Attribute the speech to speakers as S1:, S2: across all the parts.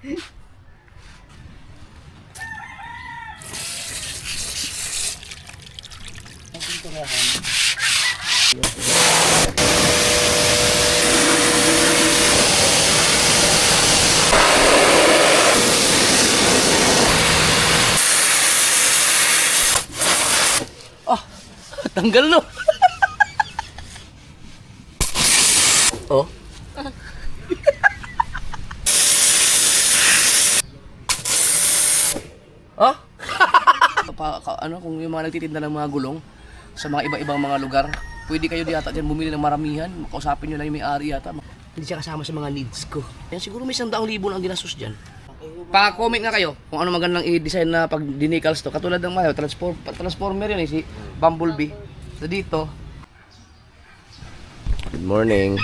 S1: Oh, tanggal no. Oh. Oh. Ano kung yung mga nagtitinda ng mga gulong sa mga iba-ibang mga lugar, pwede kayo di ata dyan bumili ng maramihan. Makausapin nyo lang yung may-ari yata. Hindi siya kasama sa mga needs ko. Yan siguro may 100,000 lang ang ginastos dyan. Pa-comment nga kayo kung ano magandang i-design na pag dinicals to. Katulad ng mayo, transformer yun eh, si Bumblebee. So dito. Good morning.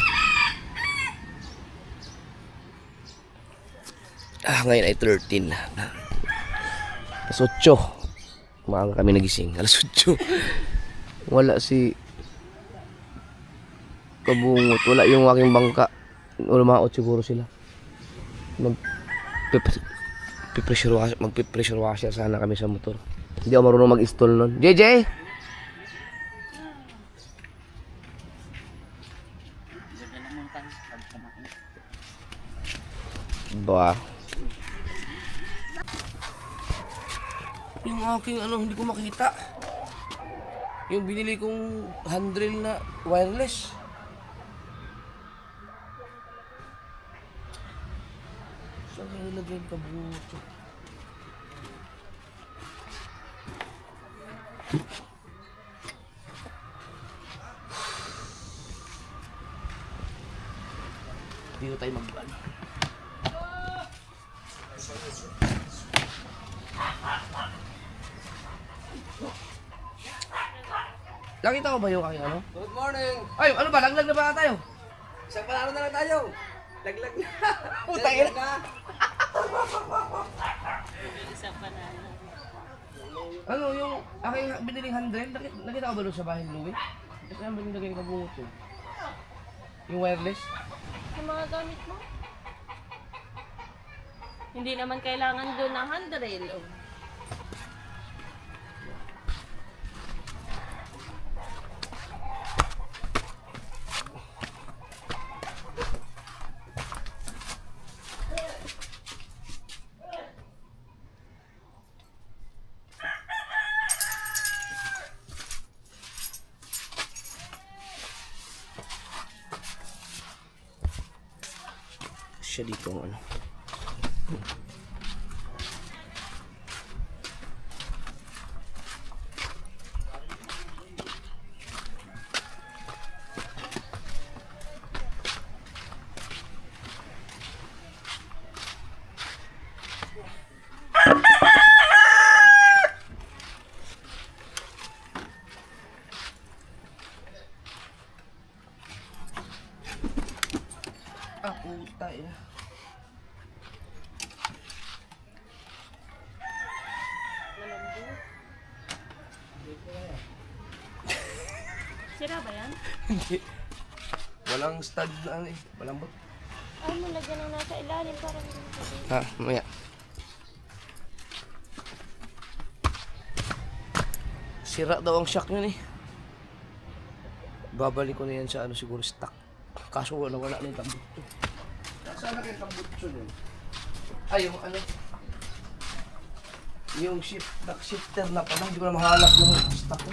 S1: Ngayon ay 13. Alas 8. Maaga kami nagising. Alas 8. Wala si Kabungot. Wala yung aking bangka. Lumaot siguro sila. Mag-pressure washer sana kami sa motor. Hindi ako marunong mag-install nun. JJ! Ba? Yung aking hindi ko makita. Yung binili kong handrail na wireless. Saan yung nilagay yung Kabuto? Dito tayo mag-ban. Nakita ko ba yung aking ano?
S2: Good morning!
S1: Ay, ano ba? Laglag na ba tayo?
S2: Isang palaro na lang tayo! Laglag na!
S1: Puta ina!
S3: Isang panalo.
S1: Ano yung aking biniling handrail? Nakita ko ba doon sa bahay ni Louie? Kasi naman yung nagay Kabungot yun. Yung wireless?
S3: Sa mga gamit mo? Hindi naman kailangan doon ng handrail. Oh.
S1: Siya dito ang ano. Ah, puta ya.
S3: Sira ba yan?
S1: Hindi. Walang stud na ano eh. Malambot.
S3: Ay, mo lagyan ng nasa ilalim para hindi mo sabihin.
S1: Ha, maya. Sira daw ang shock yun eh. Babalik ko na yan sa ano siguro stock. Kaso wala na yung tambutso. Saan na yung tambutso dun? Ay, yung ano? Yung shifter na pala. Hindi ko na mahalap yung stock ko.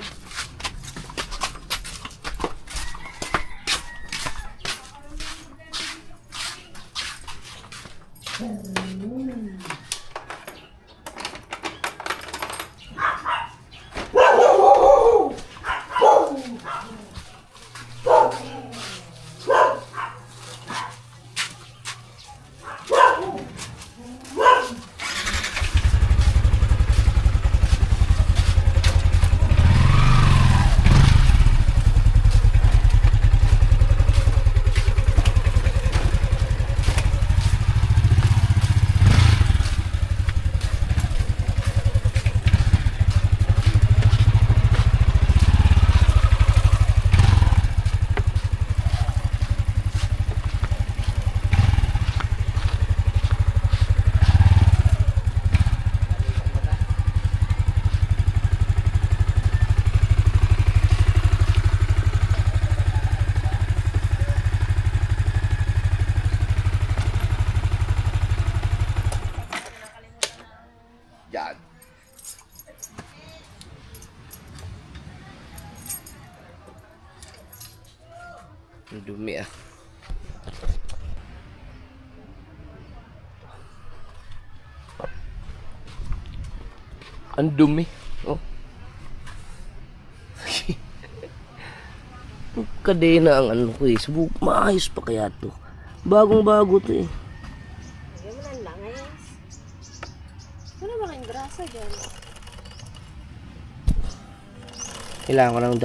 S1: dumi ah. Ang dumi. Oh. Ang kadena ang ano ko eh. Maayos pa kaya to. Bagong bago to eh.
S3: Lagyan mo ng langis. Ano ba kayong grasa dyan?
S1: Kailangan ko ng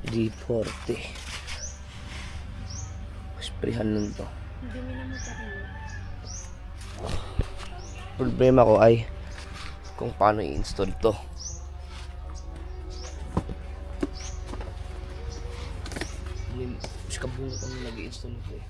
S1: WD-40. Sprayhan nun to.
S3: Dumi na mo pa rin.
S1: Problema ko ay kung paano i-install to. Mas kabungo kung nag-i-install nito eh.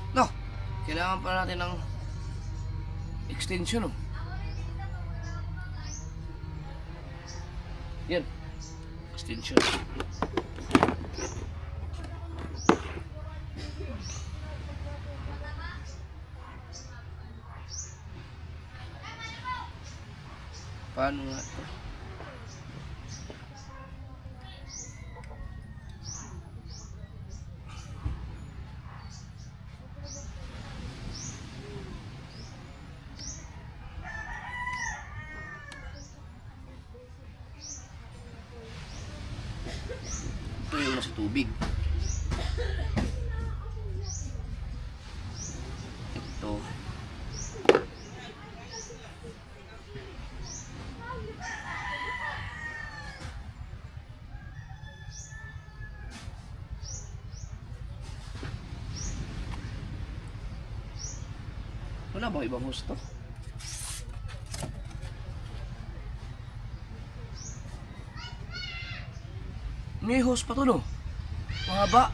S1: No, kailangan pa natin ng extension, oh. Yan, extension. Paano nga ito? Ito yung nasa tubig. Ito. Wala bang ibang hose to? May hose pa to, no? Mahaba.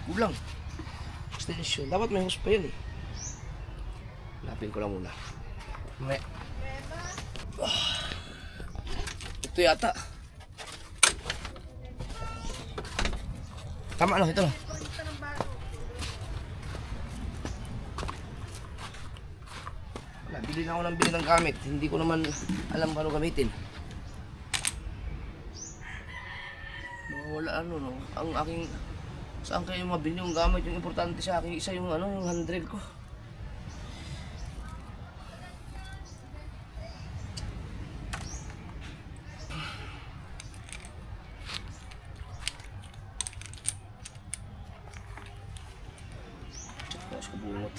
S1: Kulang. Extension. Dapat may hose pa yun eh. Hanapin ko lang muna. Ito yata. Tama no, ito no. Bili na ako ng bili ng gamit. Hindi ko naman alam paano gamitin. Wala ano no. Ang aking saan kayo mabili yung gamit, yung importante sa akin isa yung ano, yung 100 ko. Tapos ko bungot.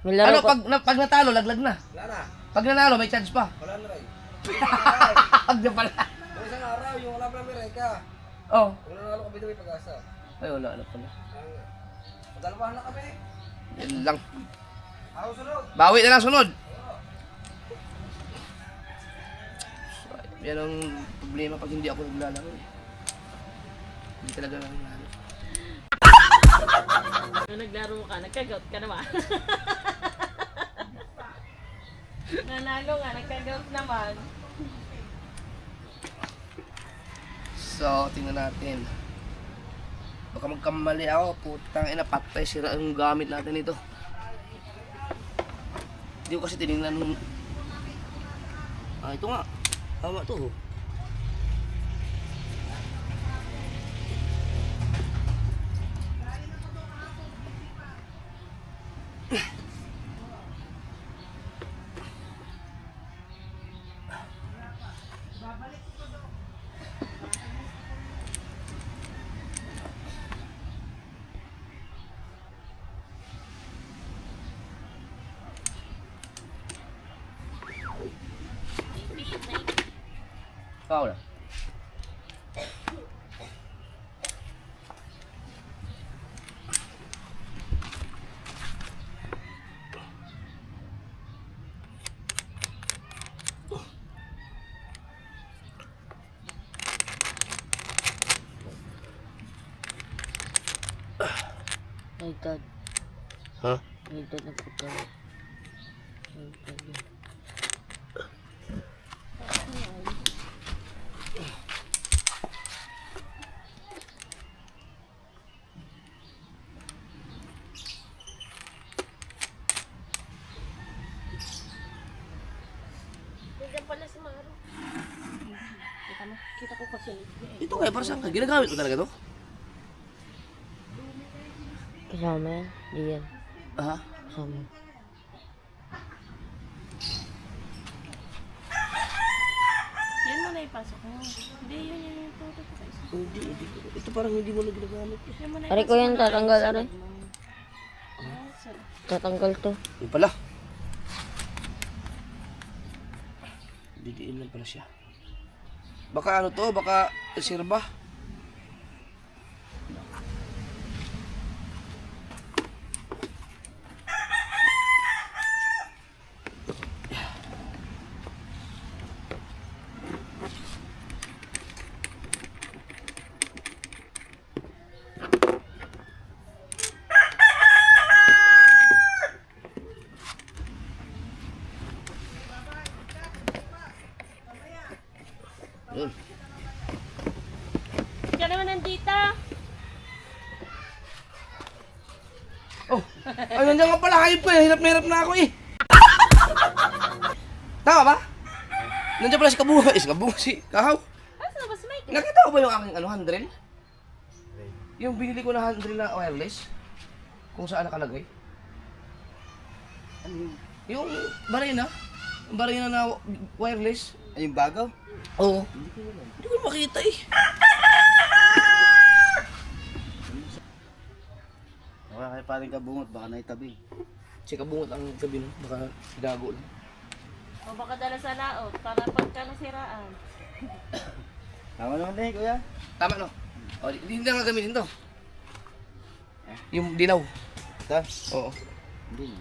S1: Ano, pag natalo, laglag na.
S2: Wala na.
S1: Pag nanalo, may chance pa.
S2: Wala na rin.
S1: Pag na pala.
S2: Yung isang araw, yung wala pa namin reka.
S1: Oh.
S2: Kung nanalo kami doon, may pag-asa.
S1: Ay, wala na pala.
S2: Magdalabahan na kami.
S1: Yan lang.
S2: Ako sunod.
S1: Bawi na lang sunod. Yan ang problema pag hindi ako naglalaro. Hindi talaga naglalaro.
S3: Nung naglaro ka, nagka-gout ka naman. Nanalo nga, nagka-gout naman.
S1: So, tingnan natin. Baka magkamali ako. Putang ina, patay sira yung gamit natin ito. Hindi ko kasi tinignan nung... Ah, ito nga. Tama to. Ikaw na.
S3: Ay, Dad.
S1: Ha?
S3: Ay, Dad, nagpunta. Ay, Dad. Diyan pala si Maro. Kita ko kasi.
S1: Ito kaya para saan ka? Ginagamit mo talaga to?
S3: Kasama yan? Di yan.
S1: Ha?
S3: Kasama.
S4: Yan mo na ipasok mo. Hindi, yun yung tuto ko sa isa.
S1: Hindi. Ito parang hindi mo na ginagamit.
S4: Yan mo na
S3: Ari ko yan, tatanggal, Ari.
S4: ipasok.
S3: Tatanggal to.
S1: Yung pala. Bidiin lang pala siya. Baka ano to? Baka sirba. Yun.
S4: Diyan naman nandito.
S1: Oh, ay nandiyan ka pala, hayop ko eh. Hirap na ako eh. Tama ba? Nandiyan pala si Kabunga. Si Kabunga, si Kahaw.
S4: Asa na ba si Mike?
S1: Nakita ko ba yung aking handle? Yung binili ko na handle na wireless? Kung saan nakalagay? Yung barina? Yung barina na wireless?
S2: Ay, yung bago?
S1: Oo. Hindi ko makita eh.
S2: Baka kay paring kabungot, baka naitabi.
S1: Si Kabungot ang gabi nun. Baka dago lang.
S4: O baka dala sa laot para pagka nasiraan.
S2: Tama naman din, kuya.
S1: Tama no? O, hindi na nga gamitin to. Yung dilaw.
S2: Ito?
S1: Oo.
S2: Hindi na.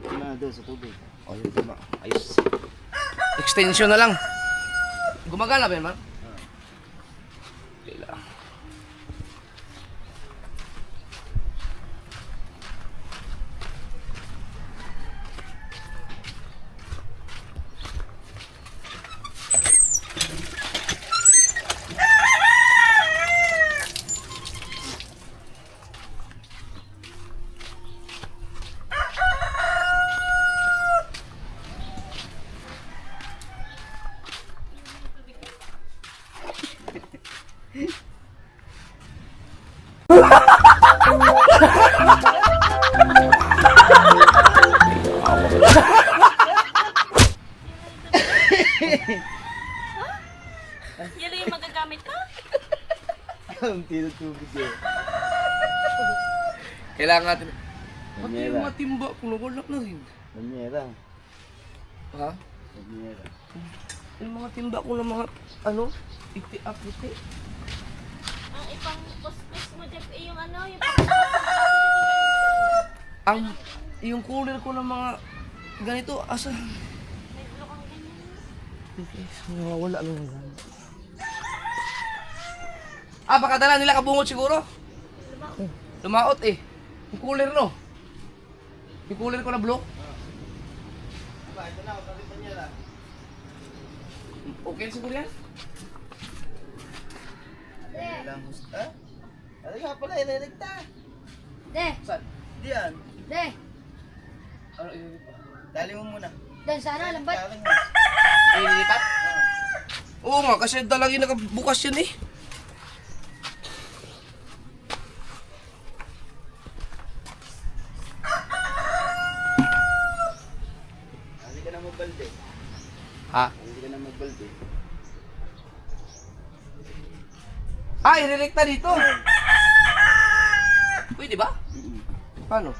S2: Ito na doon sa tubig.
S1: O, yun tama. Ayos. Extension na lang. Gumagana ba yan, man? Okay lang.
S4: Yan lang yung magagamit mo?
S2: Ang tinutubig yun.
S1: Kailangan natin. Pati
S2: Banyera.
S1: yung mga timba, kulak na rin.
S2: Banyera.
S1: Ha?
S2: Banyera.
S1: Yung mga timba ko ng mga, ano, iti.
S4: Ang ipang puspis mo, Jeff, eh, yung ano, yung
S1: Ang, yung cooler ko ng mga ganito, asa?
S4: may blok ang ganyan.
S1: Wala lang yan. Ah, baka dala nila Kabungot siguro. Lumaot eh. Yung cooler no. Yung cooler ko na block.
S2: Ito na, kapatid banyera.
S1: Okay siguro yan.
S2: Lang gusto. Ano nga pala, ililigta.
S3: De!
S1: Saan?
S2: Diyan.
S3: De!
S1: Ano ililipat?
S2: Dali mo muna.
S3: Dan sana, lambat.
S2: Daling mo.
S1: Ililipat? Oo nga, kasi dalagi nakabukas yan eh.
S2: Hindi ka na magbalde.
S1: Ha?
S2: Hindi ka na magbalde.
S1: Ah, ililikta dito. Pwede ba? Paano?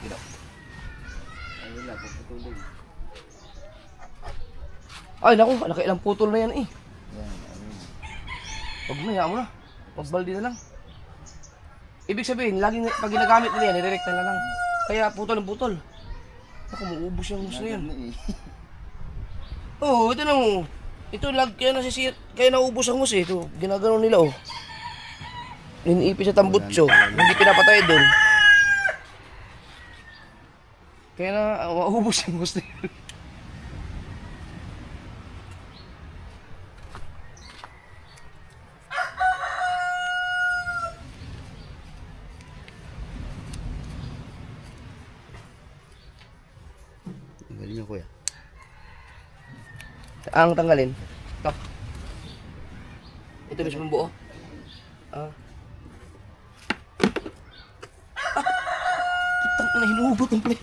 S1: Dito.
S2: Ay, wala, pagpatuloy.
S1: Ay, naku, nakailang putol na yan eh.
S2: Yan, ayun.
S1: Huwag na, hayaan mo na. Pagbaldi na lang. Ibig sabihin, laging pag ginagamit nila yan, nirerekta na lang. Kaya putol ng putol. Naku, maubos yung gusto na yan.
S2: Ganun eh.
S1: Oo, ito na mo. Ito lag, kaya nasisir, kaya naubos ang hus eh. Ito, ginagano nila oh. Iniipis sa tambutso, hindi pinapatay doon. Kaya na, maubos yung hus na yun.
S2: Galing niyo kuya.
S1: Ang tanggalin. Ito. Ito mismo buo. Ah. Putang ina, hinubot ang play.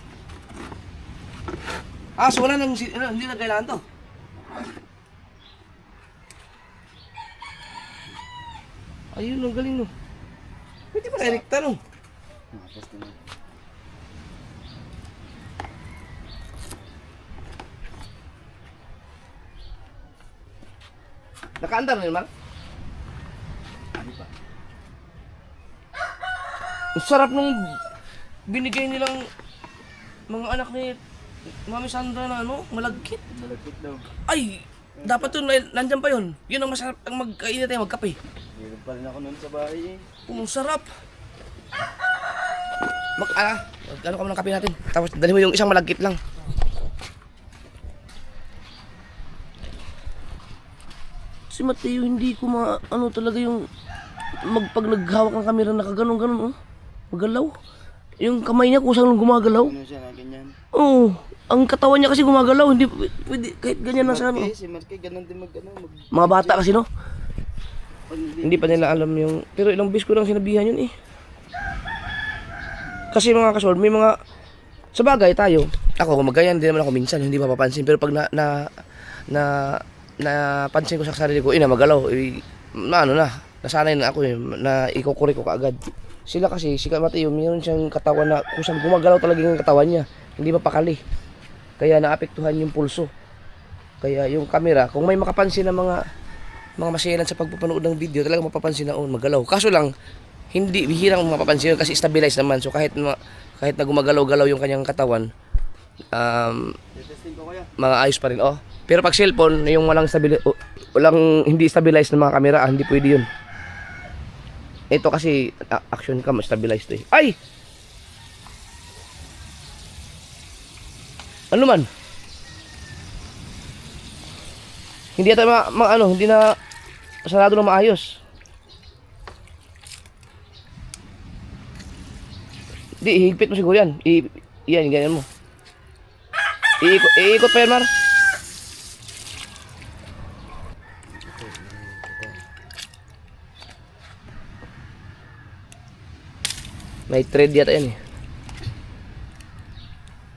S1: So wala nang, hindi na kailangan to. Ayun, ang galing no. Pwede pa rekta no.
S2: Tapos na.
S1: Nakaandar na naman.
S2: Ano pa?
S1: Ang sarap nung binigay nilang mga anak ni Mami Sandra na ano, malagkit.
S2: Malagkit daw.
S1: Ay, dapat yun, nandyan pa yun. Yun ang masarap, ang magkainit tayo, magkape.
S2: Meron pa rin ako noon sa bahay eh.
S1: Ang sarap. Ano ka mo ng kape natin. Tapos dali mo yung isang malagkit lang. Si Mateo, hindi ko ano talaga yung pag naghawak ng kamera nakaganon-ganon, oh. Magalaw. Yung kamay niya kusang gumagalaw.
S2: Ano siya na ganyan?
S1: Oo. Ang katawan niya kasi gumagalaw, hindi pwede kahit ganyan lang sa ano.
S2: Si Marque, ganun din
S1: Mga bata kasi no. Hindi pa nila alam yung, pero ilang bis ko lang sinabihan yun eh. Kasi mga kasol, may mga, sa bagay tayo, ako magayan din naman ako minsan, hindi mapapansin. Pero pag napansin ko sa sarili ko, magalaw, nasanay na ako na ikukuri ko kaagad. Sila kasi, si Mateo, mayroon siyang katawan na kusang gumagalaw talaga yung katawan niya, hindi mapakali. Kaya naapektuhan yung pulso. Kaya yung camera, kung may makapansin na mga maselan sa pagpapanood ng video, talaga mapapansin na magalaw. Kaso lang, hindi bihirang mapapansin kasi stabilize naman. So kahit na gumagalaw-galaw yung kanyang katawan,
S2: Testing ko kuya.
S1: mga ayos pa rin. Oh. Pero pag cellphone, yung walang hindi stabilized na mga camera, hindi pwede yun. Ito kasi action cam, stabilized to eh. Ay! Ano man? Hindi ata hindi na sarado na maayos. Di, higpit mo siguro yan. Yan, ganyan mo. Iikot pa yan, Mar. May thread yata yan eh.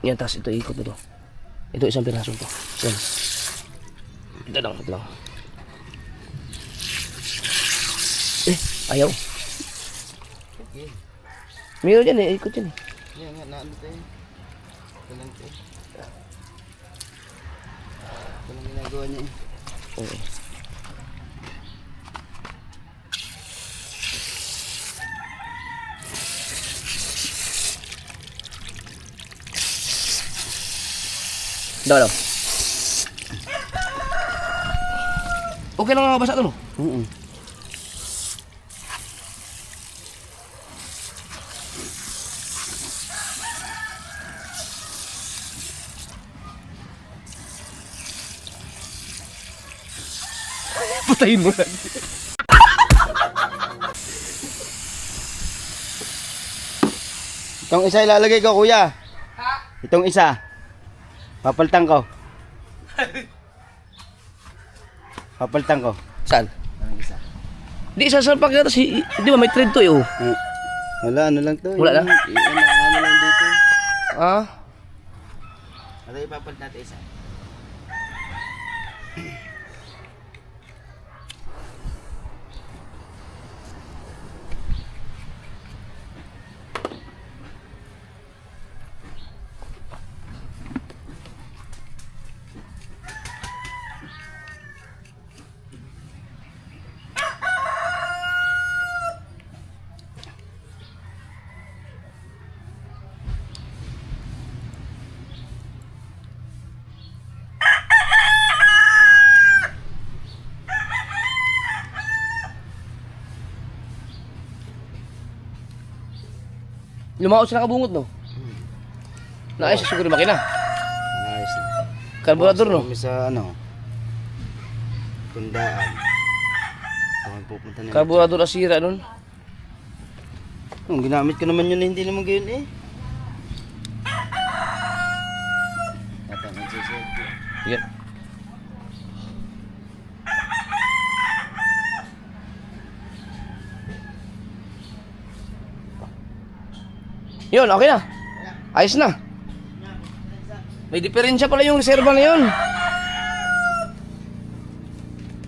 S1: Yan, tapos ito, ikot ito. Ito isang piraso to. Yan. Ito lang. Ayaw. Meron yan eh, ikot yan eh.
S2: Yan nga, naano tayo. Ito lang tayo. Ito lang ginagawa niya eh.
S1: Oo. Daw. Okay lang nga basa ito no? Patayin mo lang.
S2: Itong isa ilalagay ko kuya. Itong isa. Papalitan ko. Papalitan ko.
S1: Saan?
S2: Ang isa.
S1: Di sasalpak yata si, di ba may thread to eh oh.
S2: Wala, ano lang to.
S1: Wala lang?
S2: Ano lang dito.
S1: Ah?
S2: Ano ipapalit natin isa?
S1: Lumaot sa nakabungot, no? Naayos sa siguro yung makina.
S2: Ayos na.
S1: Karburador, no?
S2: Kami sa ano, Tundaan. Kami pupunta na.
S1: Karburador asira nun.
S2: Ginamit ko naman yun, hindi naman gayon eh. Tatangan sa safety.
S1: Yan. Yun, okay na. Ayos na. May diferensya pala yung reserva na yun.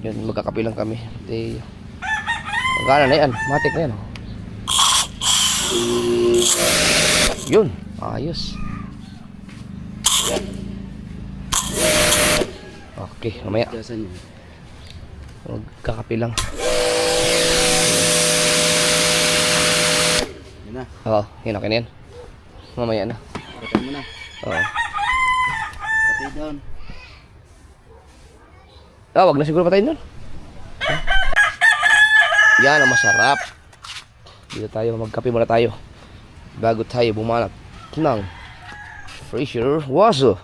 S1: Yun, magkakapi lang kami. Magkana na yan. Matik na yan. Yun, ayos. Okay, mamaya.
S2: Gasan yun.
S1: Magkakapi lang.
S2: Yun na.
S1: Oo, yun, okay na yan. Mamaya na.
S2: Patay mo na.
S1: Oo.
S2: Patay down.
S1: Wag na siguro patayin nun. Yan ang masarap. Dito tayo, magkape muna tayo bago tayo bumanat ng freezer waso.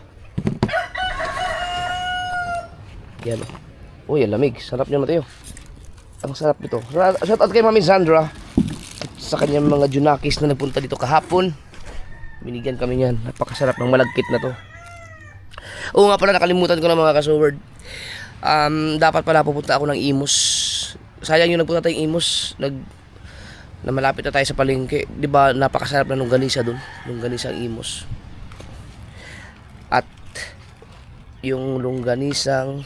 S1: Yan. Uy, ang lamig. Sarap niya Mateo. Ang sarap nito. Shout out kay Mami Sandra at sa kanyang mga junakis na nagpunta dito kahapon. Binigyan kami niyan. Napakasarap ng malagkit na to. Oo nga pala, nakalimutan ko na mga kasoward. Dapat pala pupunta ako ng Imus. Sayang yung nagpunta tayong Imus. Na malapit na tayo sa palengke. Di ba napakasarap na longganisa dun. Longganisa ang Imus. At yung longganisang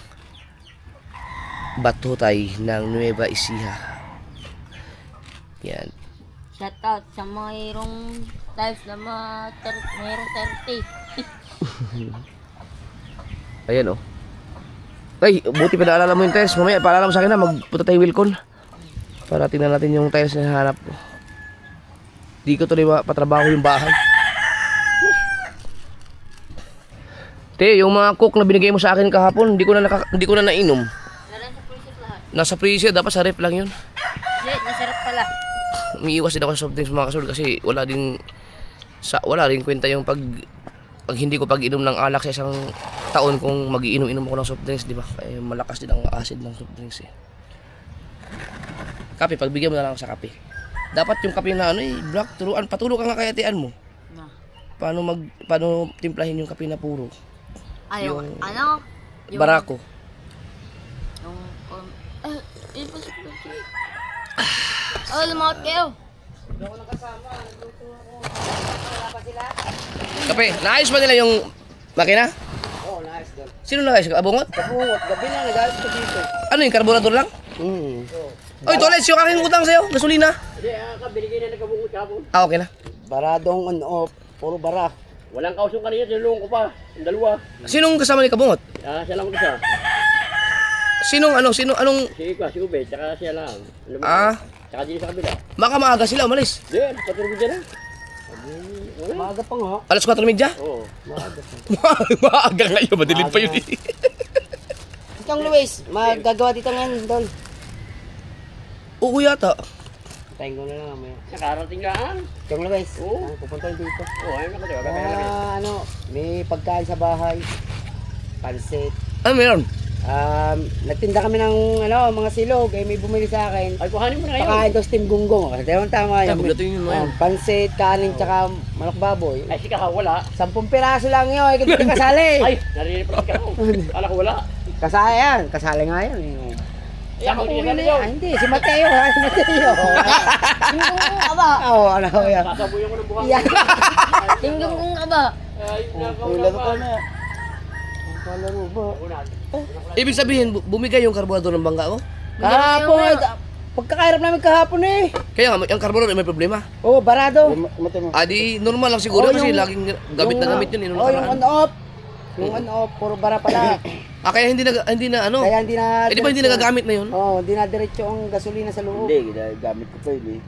S1: batutay ng Nueva Ecija. Yan.
S3: Shout out sa mayroong tiles na mayroong 30.
S1: Ayan oh. Ay, buti pa naalala mo yung tiles. Mamaya, paalala mo sa akin na magpunta tayo Wilcon. Para tingnan natin yung tiles na hanap ko. Di ko tuloy patrabaho yung bahay. Te, yung mga cook na binigay mo sa akin kahapon, hindi ko na nainom.
S3: Naran sa process lahat.
S1: Nasa freezer, dapat sa ref lang yun.
S3: Shit, masarap pala.
S1: Umiiwas din ako sa soft drinks mga kasul kasi wala din kwenta yung pag hindi ko pag-inom ng alak sa isang taon kung mag-iinom-inom ako ng soft drinks, di ba? Kaya malakas din ang acid ng soft drinks eh. Kape, pagbigyan mo na lang ako sa kape. Dapat yung kape na black, paturo ka nga kay atian mo.
S3: Na.
S1: Paano timplahin yung kape na puro?
S3: Ayaw,
S1: Yung-
S3: ano? Yung,
S1: Barako.
S3: Yung, yun pa Oh, lumakot kayo.
S1: Kape, naayos ba nila yung makina?
S2: Oo, nice doon.
S1: Sino naayos? Abungot?
S2: Kabungot, gabi na nag-alas ko dito.
S1: Ano yung karburador lang? Oy, Toles, yung aking utang sa'yo, gasolina.
S5: Hindi, binigay na nagkabungot kapon.
S1: Okay na.
S2: Baradong on-off, puro bara.
S5: Walang kausong kanina, sinulungan ko pa. Ang dalawa.
S1: Sinong kasama ni Kabungot?
S5: Siya lang isa.
S1: Anong,
S5: Si Ika, si Ube, tsaka siya lang. Alam mo,
S1: ah,
S5: Tsaka dito sa kabila.
S1: baka maaga sila umalis.
S5: Diyan, patulog dyan na.
S2: Maaga pa nga.
S1: Alas 4:30?
S5: Oo.
S1: Maaga ngayon, madilim pa yun eh.
S2: Itong Luis, magagawa dito ngayon doon.
S1: Oo yata.
S2: Tayo ko na lang mamaya.
S5: Nakarating lang.
S2: Itong Luis,
S5: Oo.
S2: pupunta dito.
S5: Oo, ayun nakatawa. Kaya lang yan.
S2: Ano, may pagkain sa bahay. Pansit.
S1: Ano meron?
S2: Nagtinda kami ng mga silog, may bumili sa akin.
S5: Ay, kuhanin mo na ngayon.
S2: Pakain daw steam gunggong. Kasi tama
S1: Ay,
S2: yun.
S1: pagdating yun ngayon.
S2: Pansit, kanin, tsaka manok baboy.
S5: Ay, si Kaha, wala.
S2: 10 piraso lang yun, hindi ka kasali.
S5: Ay, narinig pa si Kaha. Kala ko wala.
S2: Kasali yan, kasali nga yan.
S5: Ay, ako hindi
S2: Uwi
S5: na
S2: na
S5: yun.
S2: yan. Hindi, si Mateo ha, si Mateo.
S3: Tinggong kong aba.
S2: Oo, ano ko yan.
S5: Sasabuyan ko ng buhang.
S2: Yan.
S3: Tinggong kong aba.
S5: Ay,
S2: Ulan ko na. Kala mo ba?
S1: Ibig sabihin, bumigay yung karburador ng bangka ko?
S2: Kahapon, pagkakairap namin kahapon eh.
S1: Kaya nga, yung karburador may problema.
S2: Oo, barado.
S1: Di normal lang siguro
S2: Oo,
S1: kasi
S2: yung-
S1: laging gamit na gamit yun.
S2: Oo, yung on-off. Yung on-off, puro bara pala.
S1: Kaya hindi na ano.
S2: Kaya hindi na...
S1: Eh di ba hindi nagagamit na yun?
S2: Oo, hindi na diretso ang gasolina sa loob.
S6: Hindi, gamit ko pa yun eh.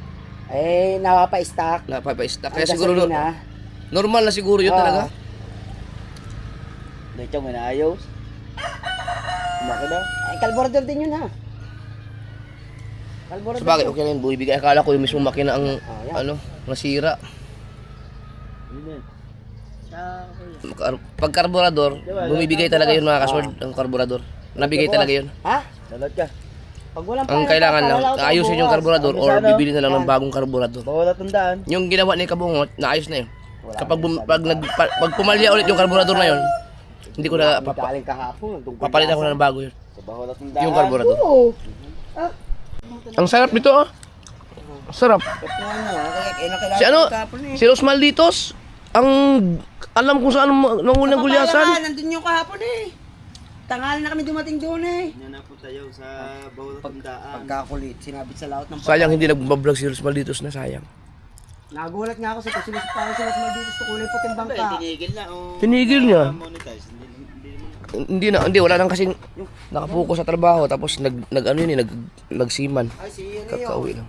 S2: Eh, napapa-stock.
S1: Napapa-stock.
S2: Ang
S1: Kaya siguro
S2: gasolina.
S1: normal na siguro yun
S2: Oo.
S1: talaga.
S6: Dito mo na ayos. Bakit na?
S2: Ay, carburetor din yun ha. Carburetor.
S1: Sabagay, okay lang yun. Buibigay. Akala ko yung mismo makina ang
S2: yan.
S1: nasira. Pag karburador, bumibigay talaga yun mga kasword, ang karburador. Nabigay talaga yun.
S2: Ha? Dalot ka. Pag walang
S1: Ang kailangan lang, ayusin yung karburador or bibili na lang ng bagong karburador.
S2: Bawal at tandaan.
S1: Yung ginawa ni Kabungot, naayos na yun. Kapag pag pumalya ulit yung karburador na yun, hindi ko na
S2: Galing kahapon.
S1: papalitan ko na ng bago yun.
S2: Sa bawal at tandaan.
S1: Yung karburador. Ang sarap nito ah. Sarap. Si ano? Si Los Malditos. Ang alam kung saan nangunang gulyasan.
S7: Nandun yung kahapon eh. Tanghali na kami dumating doon eh.
S2: Yan na po tayo sa bawal at tandaan.
S7: Pagkakulit, sinabit sa laot ng
S1: Sayang hindi nagbablog si Los Malditos na sayang.
S7: Nagulat nga ako sa kasi parang sila sa Maldives to kulay puting bangka.
S2: Tinigil na o.
S1: Tinigil niya.
S2: Monetize.
S1: Hindi wala nang kasing nakapokus sa trabaho tapos nag-ano yun eh, nagsiman.
S7: Ay, si yun
S1: Kakauwi lang.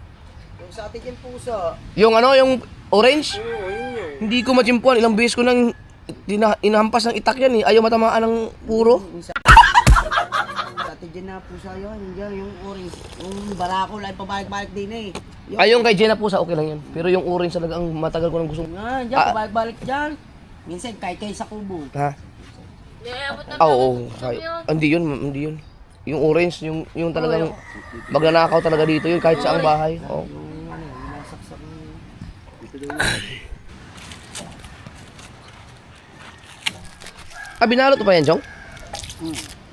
S7: yung sa atin yung puso.
S1: Yung ano, yung orange?
S7: Oo, yun yun.
S1: Hindi ko matsimpuan. Ilang beses ko nang inahampas ng itak yan eh. Ayaw matamaan ng puro.
S7: Sa atin dyan na puso yun. Yung orange. Yung barako lang pabalik-balik din eh.
S1: Ay, yung kay Jenna Pusa, okay lang yan. Pero yung orange talaga ang matagal ko nang gusto.
S7: Nga, dyan, pabalik-balik dyan. Minsan, kay sa kubo.
S1: Ha?
S4: Abot na
S1: Oo. Hindi yun. Yung orange, yung talagang magnanakaw talaga dito yun kahit saang bahay. Oo. Binalot mo pa yan, Chong?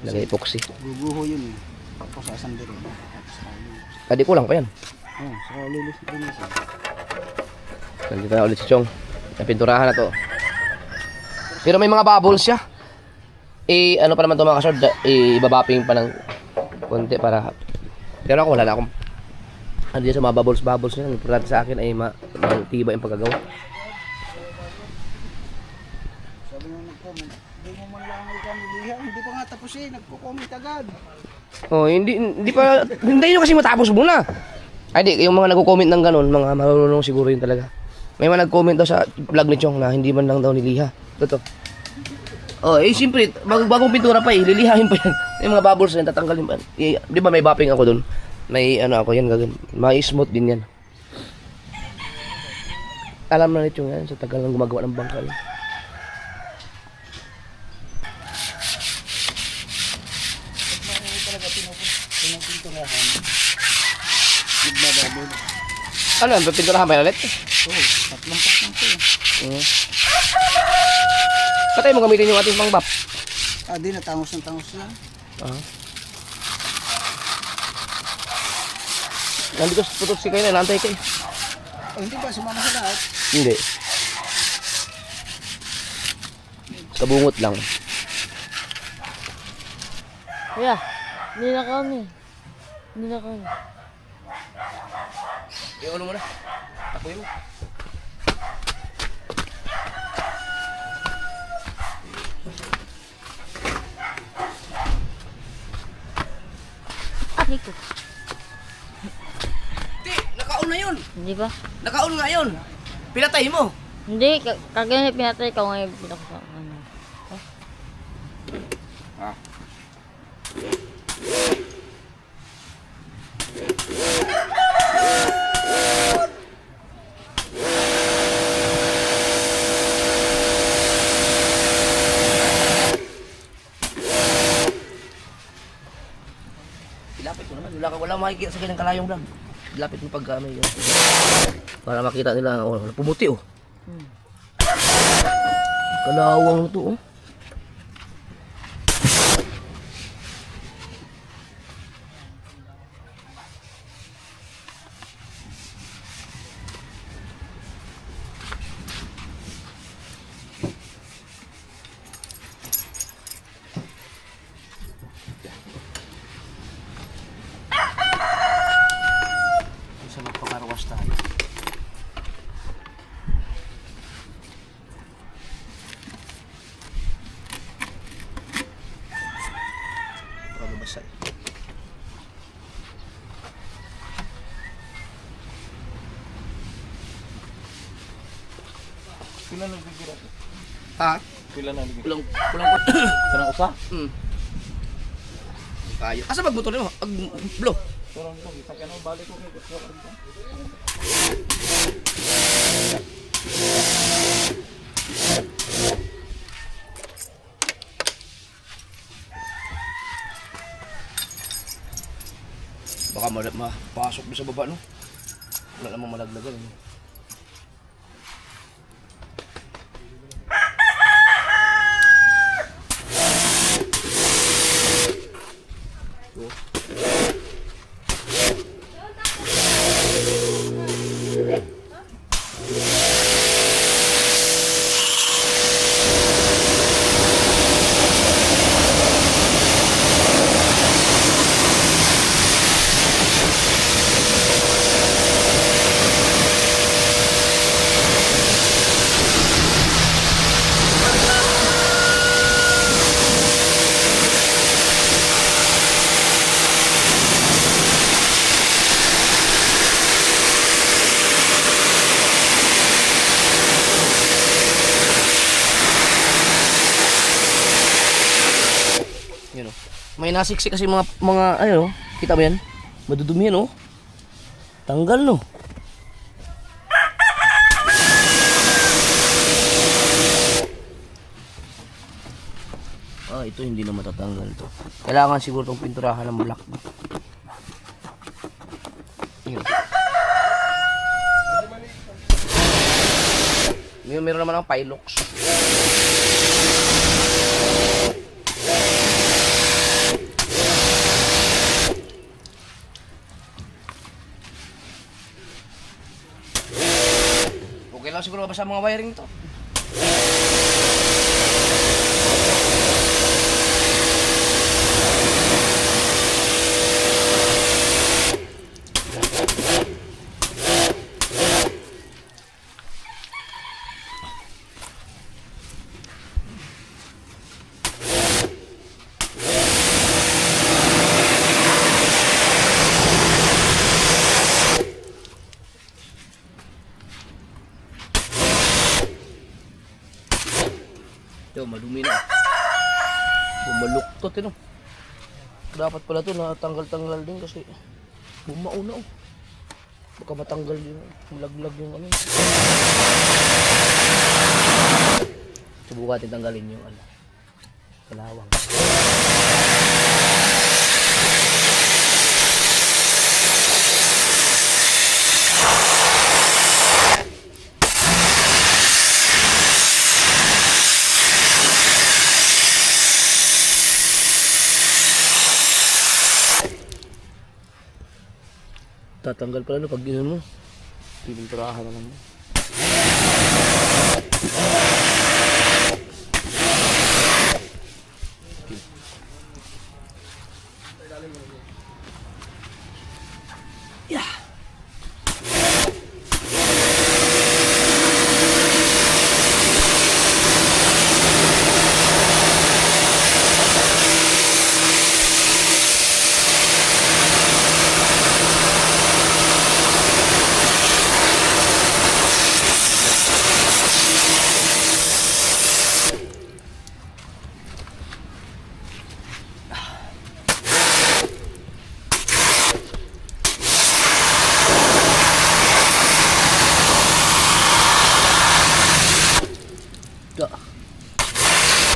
S1: Lagay epoxy.
S7: Guguho yun eh. Tapos sa asang dito.
S1: Di kulang pa yan.
S7: Oo, so lilis din siya.
S1: Nandito na ulit si Chong. Napinturahan na to. Pero may mga bubbles siya. Ano pa naman to mga kasord, ibabaping pa ng konti para. Pero ako wala na akong hindi sa mga bubbles niya. Ang importante sa akin ay matibay yung pagkagawa.
S7: Sabi nung nag-comment, hindi mo man lang ikaw nilihan. Hindi pa nga tapos eh, nagko-comment agad.
S1: Oh, hindi pa hindi nyo kasi matapos muna. Ay di, yung mga nagko-comment ng ganun, mga marunong siguro yun talaga. May mga nag-comment daw sa vlog ni Chong na hindi man lang daw niliha. Totoo. Oh, siyempre, bagong pintura pa lilihain pa yan. Yung mga bubbles na yan, tatanggalin pa. Di ba may bapping ako dun? May ano ako yan, may smooth din yan. Alam na nito yan, sa tagal lang gumagawa ng bangkal. Ano, pinturahan pa yan ulit?
S7: Oo, tatlong patang to eh.
S1: Patay mo gamitin yung ating pangbap.
S7: Di natangos ng tangos lang.
S1: Nandito sa putot si kayo na, naantay kayo.
S7: Hindi ba sumama sa lahat?
S1: Hindi. Kabungot lang.
S4: Kuya, hindi na kami. Hindi na kami.
S1: Ano mo na? Tapuin mo.
S4: Dito.
S1: Nakaon na yun.
S4: Hindi ba?
S1: Nakaon nga yun. Pinatay mo.
S4: Hindi, kagaya pinatay ka ngayon pinaka sa ano.
S1: Ilapit mo naman. Wala makikita sa kanyang kalayong vlog. Ilapit mo pag may yun. Para makita nila, pumuti oh. Kalawang to oh. Isa magpakarwas tayo. Para mabasa eh.
S6: Pila na bigura to?
S1: Ha?
S6: Pila na bigura?
S1: Kulang
S6: Sarang usa?
S1: Kayo. Asa magmotor mo? Blow.
S6: Sarang ito, isa ka na balik ko kay Kuya.
S1: Baka mapasok doon sa baba, no? Wala namang malaglagan. No? Yun, oh. May nasiksi kasi mga ano, kita mo yan? Madudumi yan, oh. Tanggal, no. Ito hindi na matatanggal to. Kailangan siguro itong pinturahan ng black. Yun. Meron naman ng Pilox. Okay lang siguro basta mga wiring ito. Yo, madumi na. Bumaluktot yun. Dapat pala ito natanggal-tanggal din kasi bumao na. Baka matanggal yung malaglag yung ano. Subukan natin tanggalin yung ano. Kalawang. Tatanggal pala no pag gano'n mo. Pipinturahan na lang mo. Yeah.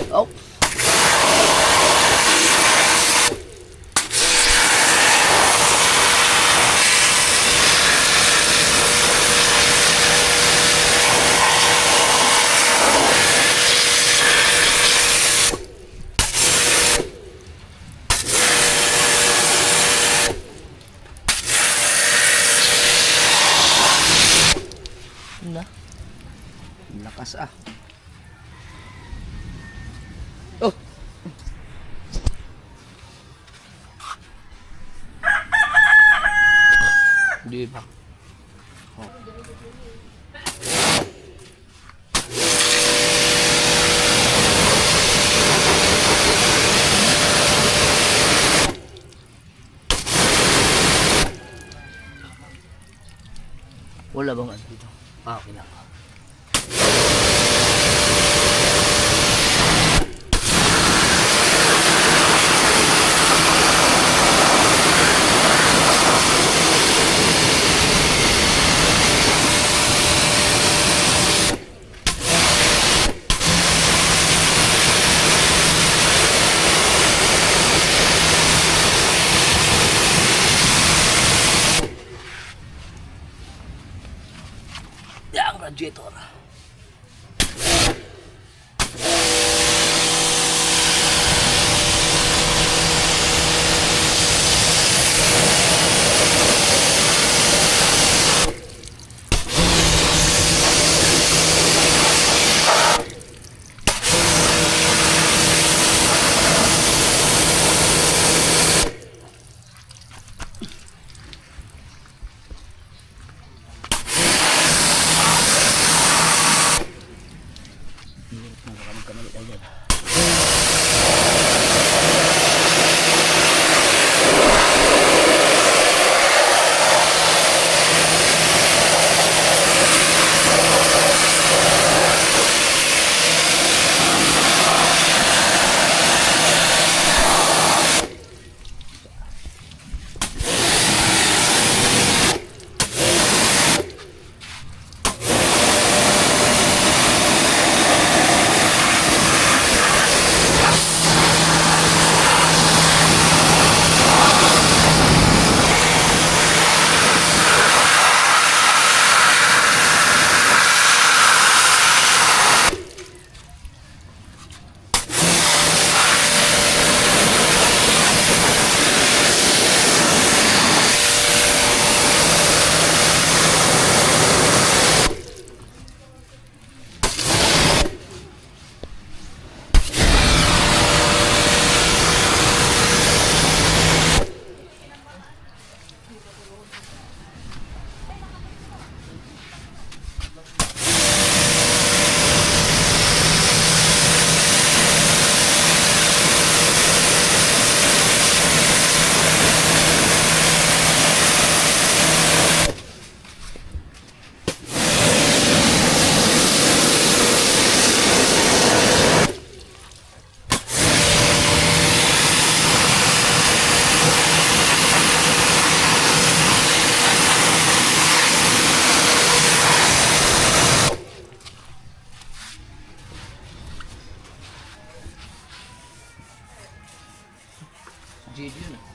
S1: Oh. Na. Lakas ah. Oh. Di ba? Oh. Wala bang ano dito? Okay lang. JD yun ah.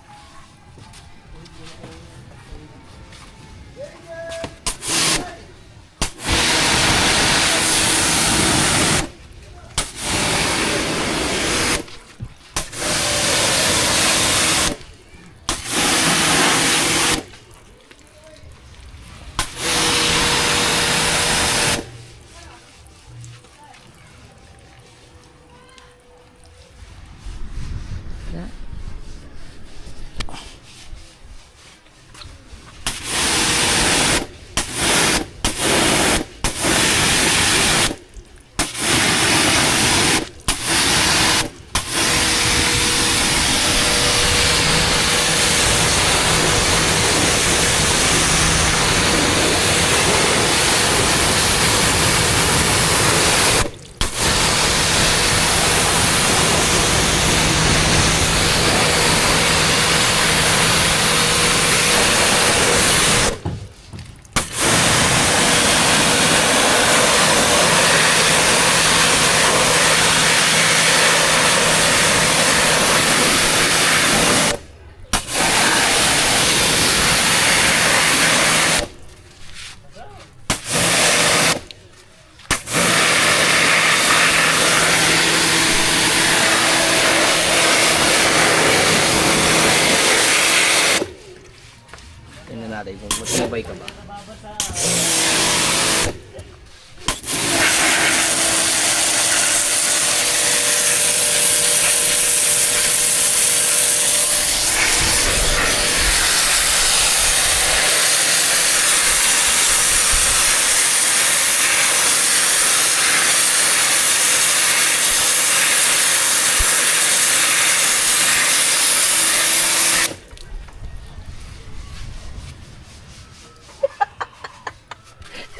S1: Tingnan natin kung matibay ka ba.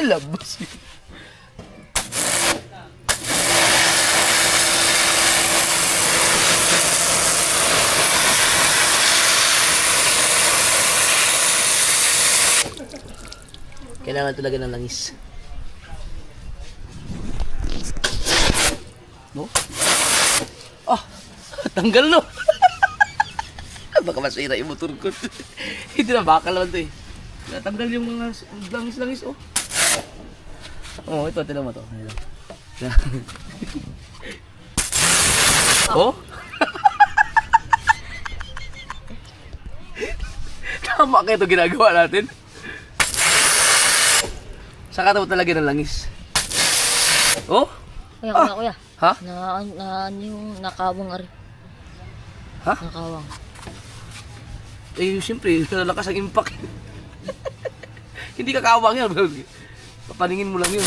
S1: Labas yun. Kailangan talaga ng langis. No? Ah! Tanggal no! Baka masira yung motor ko. Hindi na, bakal naman ito eh. Natanggal yung mga langis-langis oh. Oh, ito, tinan mo to. Oh? Tama kayo ito ginagawa natin. Saka ito talaga ng langis. Oh?
S3: Kuya.
S1: Ha?
S3: Yung nakawang ari.
S1: Ha?
S3: Nakawang.
S1: Eh, siyempre, nalakas ang impact. Hindi kakawang yan. Papaningin mo lang yun.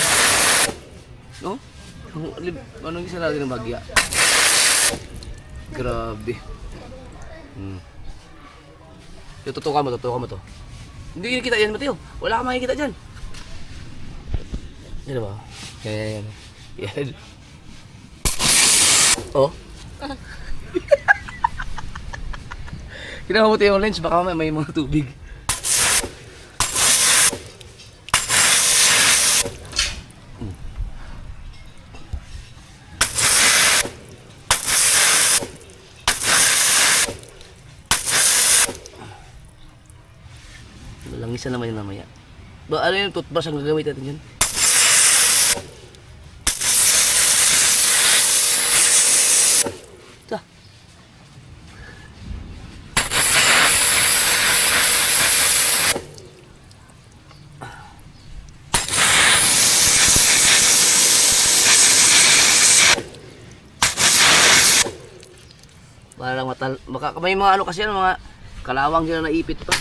S1: No? Anong isa natin ng bagya? Grabe. Tutukan mo to. Hindi kita yan, Mateo. Wala kang makikita dyan. Yan ba? Yan. Oh? Kinakamuti yung lens, baka may mga tubig. Langisan naman yun namaya. Ano yung toothbrush ang gagamit natin yun? Ito. Parang may mga ano kasi yan, mga kalawang dyan na naipit pa.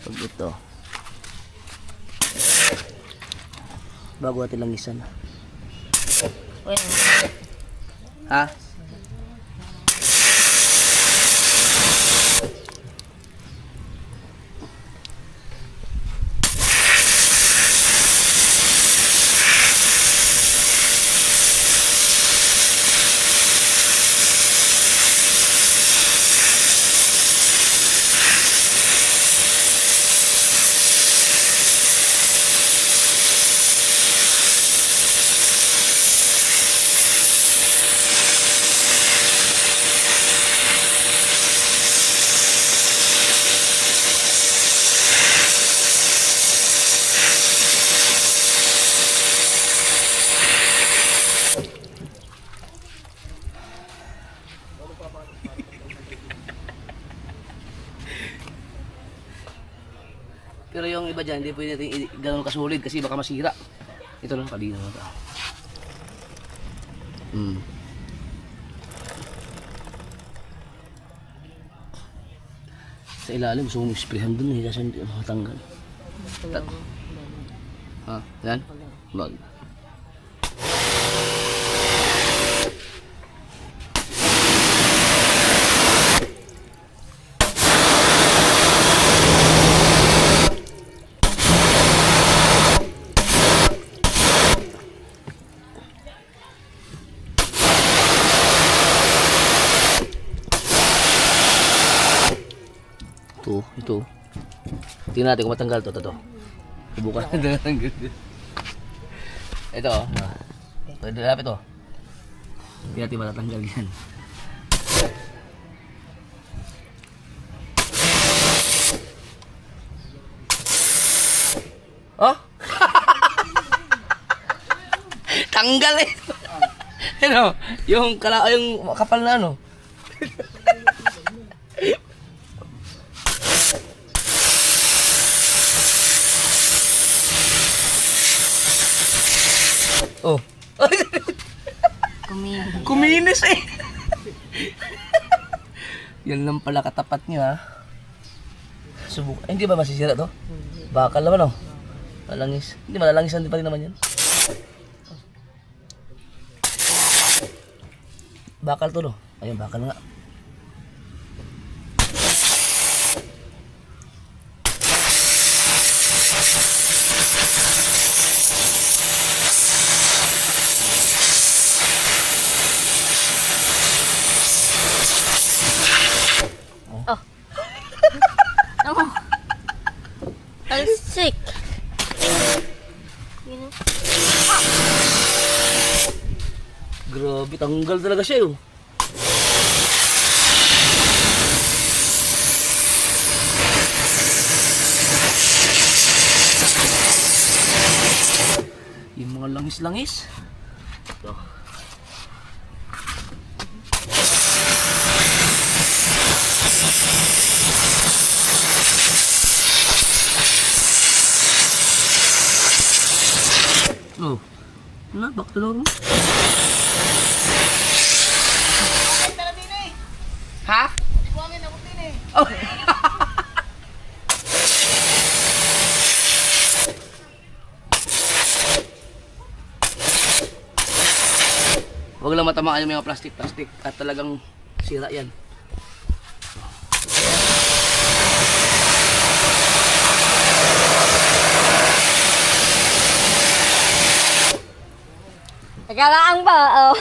S1: Pag ito bago natin langisan. Ha? Pero yung iba dyan, hindi pwede natin gano'n kasulid kasi baka masira. Ito lang, palino na ito. Sa ilalim, gusto kong isprehan dun eh, kasi hindi makatanggal. Ha? Yan? Wag. Ito. Tingnan natin kung matanggal to. Subukan natin. Ito, oh. Pwede lapit to. Hindi natin matatanggal yan. Oh? Tanggal eh. Ano? Yung kapal na ano. Oh. Kuminis eh. Yan lang pala katapat niya ha. Subuk. Hindi ba masisira to? Bakal naman oh. Malangis. Hindi malalangisan din pa rin naman yan. Bakal to no. Ayun, bakal nga.
S3: Talsik.
S1: Grabe, tanggal talaga siya yun. Yung mga langis-langis. Ito. Oh. Na, back to normal. Ha? Oh. Huwag lang matamaan yung mga plastic at talagang sira yan.
S3: Nagkalaang ba? Oh.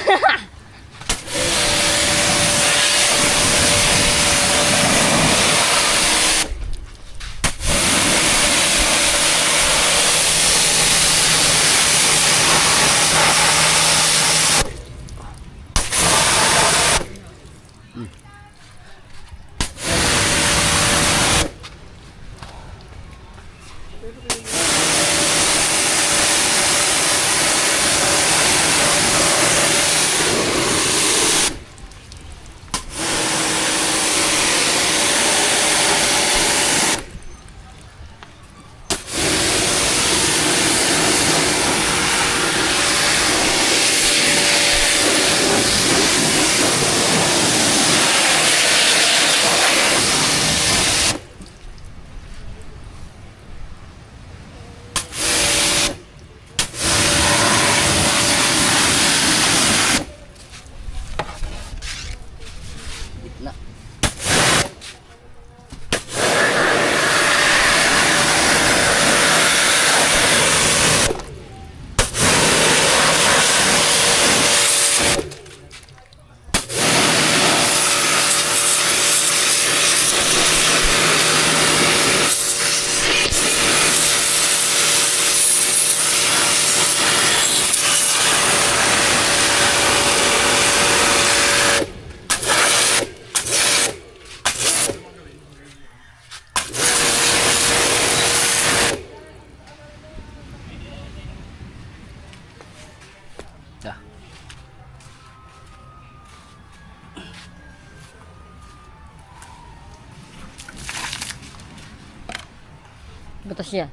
S3: Butas niya.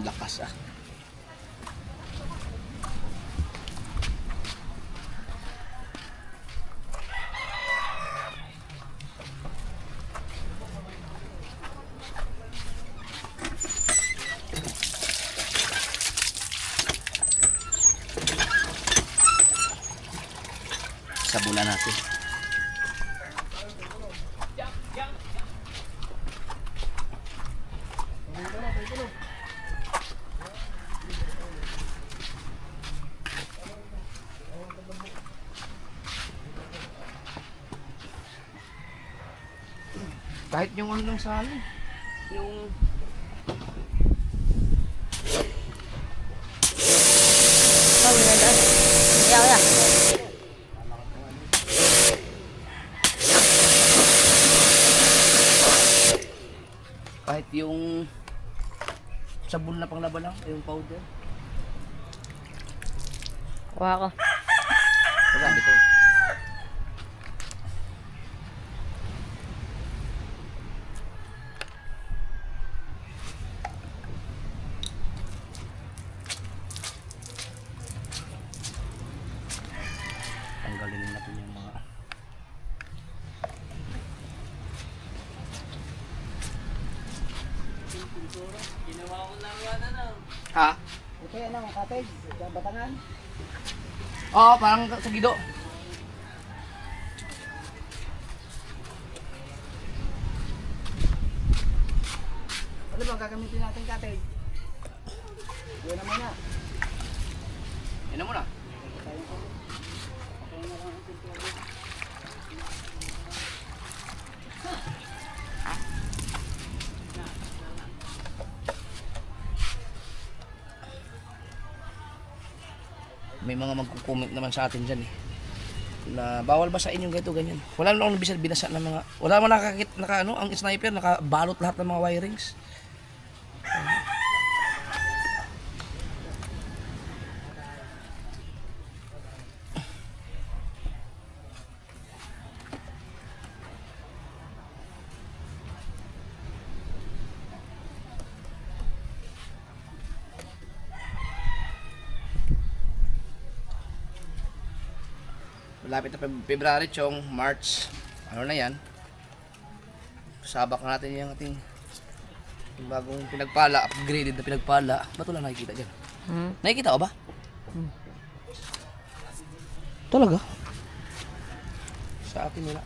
S1: Lakas ah. Sabunan natin. Kahit yung ano lang sa ano, yung kahit yung sabon na panglaba lang, yung powder.
S3: Kuha ko.
S1: Wala dito. Tanggalin natin yung mga ha?
S7: Ito yan ang cottage. Sa Batangan.
S1: Oo, parang sa Gido.
S7: Ano bang gagamitin natin cottage? Yan naman na.
S1: Yan na muna. May mga magko-comment naman sa atin dyan eh, na bawal ba sa inyong ganito ganyan. Wala naman akong binasa ng mga, wala naman nakakit, naka ano, ang sniper nakabalot lahat ng mga wirings. Malapit na February, Chong, March. Ano na yan? Sabak na natin yung ating yung bagong pinagpala, upgraded na pinagpala. Ba't wala nakikita dyan? Nakikita ko ba? Talaga? Sa akin wala.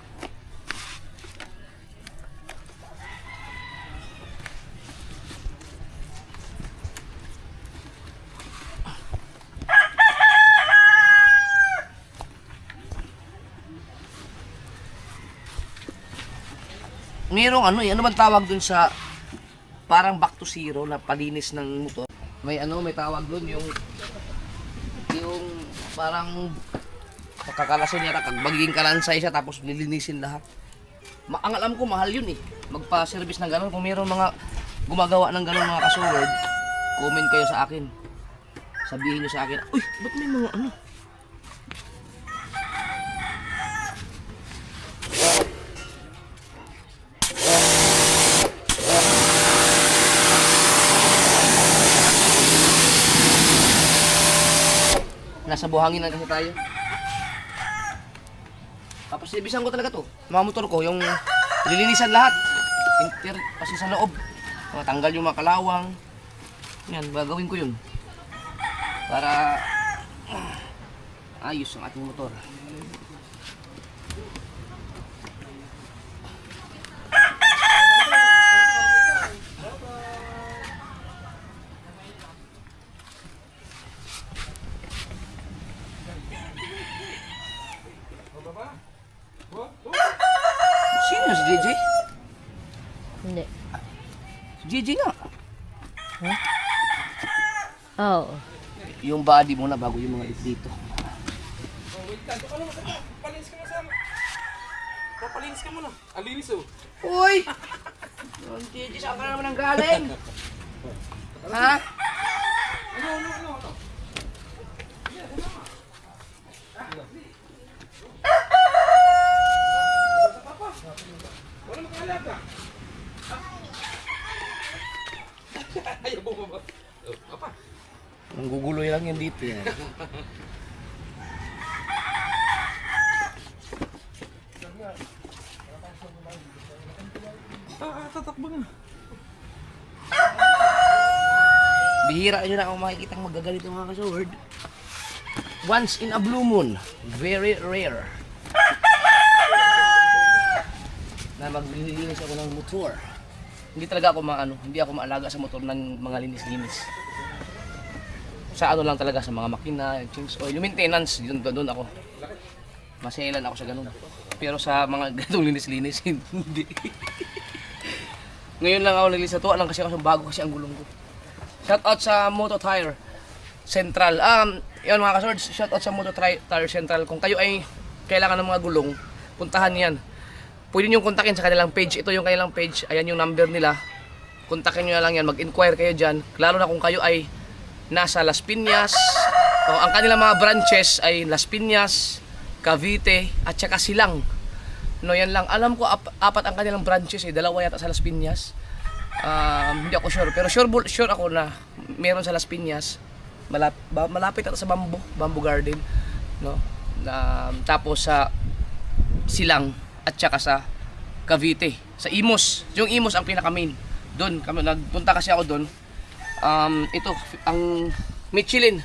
S1: Merong ano eh, ano bang tawag dun sa parang back to zero na palinis ng motor? May ano, may tawag dun yung parang pagkakalason yata, magiging kalansay siya tapos lilinisin lahat. Ang alam ko mahal yun eh, magpa-service ng gano'n. Kung mayroong mga gumagawa ng gano'n mga kasuword, comment kayo sa akin. Sabihin nyo sa akin, uy, ba't may mga ano? Nasa buhangin na kasi tayo. Tapos ibisan ko talaga to. Mga motor ko, yung lilinisan lahat. Kasi sa loob. Tanggal yung mga kalawang. Yan, gagawin ko yun. Para ayos ang ating motor. Sino si JJ?
S3: Hindi.
S1: Gigi nga.
S3: Oo.
S1: Yung body muna bago yung mga dito.
S5: Papalinis ka muna. Alinis oh.
S1: Uy! Yung Gigi, saan ka na naman ang galing? Ha? Nanggugulo lang yan dito. Bihira nyo na ako makikitang magagalito mga kasword. Once in a blue moon. Very rare. Na maglilinis ako ng motor. Hindi talaga ako hindi ako maalaga sa motor ng mga linis-linis. Sa ano lang talaga, sa mga makina, change oil, yung maintenance, doon ako. Maselan ako sa ganun. Pero sa mga ganitong linis-linis, hindi. Ngayon lang ako nilinis na to, lang kasi bago kasi ang gulong ko. Shout out sa Moto Tire Central. Yun mga kaswords, shout out sa Moto Tire Central. Kung kayo ay kailangan ng mga gulong, puntahan yan. Pwede nyo kontakin sa kanilang page. Ito yung kanilang page. Ayan yung number nila. Kontakin nyo na lang yan. Mag-inquire kayo dyan. Lalo na kung kayo ay nasa Las Piñas. Ang kanilang mga branches ay Las Piñas, Cavite, at saka Silang. No, yan lang. Alam ko apat ang kanilang branches. Dalawa yata sa Las Piñas. Hindi ako sure. Pero sure ako na meron sa Las Piñas. Malapit ata sa Bamboo Garden. No? Tapos sa Silang. At saka sa Cavite, sa Imus. Yung Imus ang pinaka-main. Doon, nagpunta kasi ako doon. Ito, ang Michelin.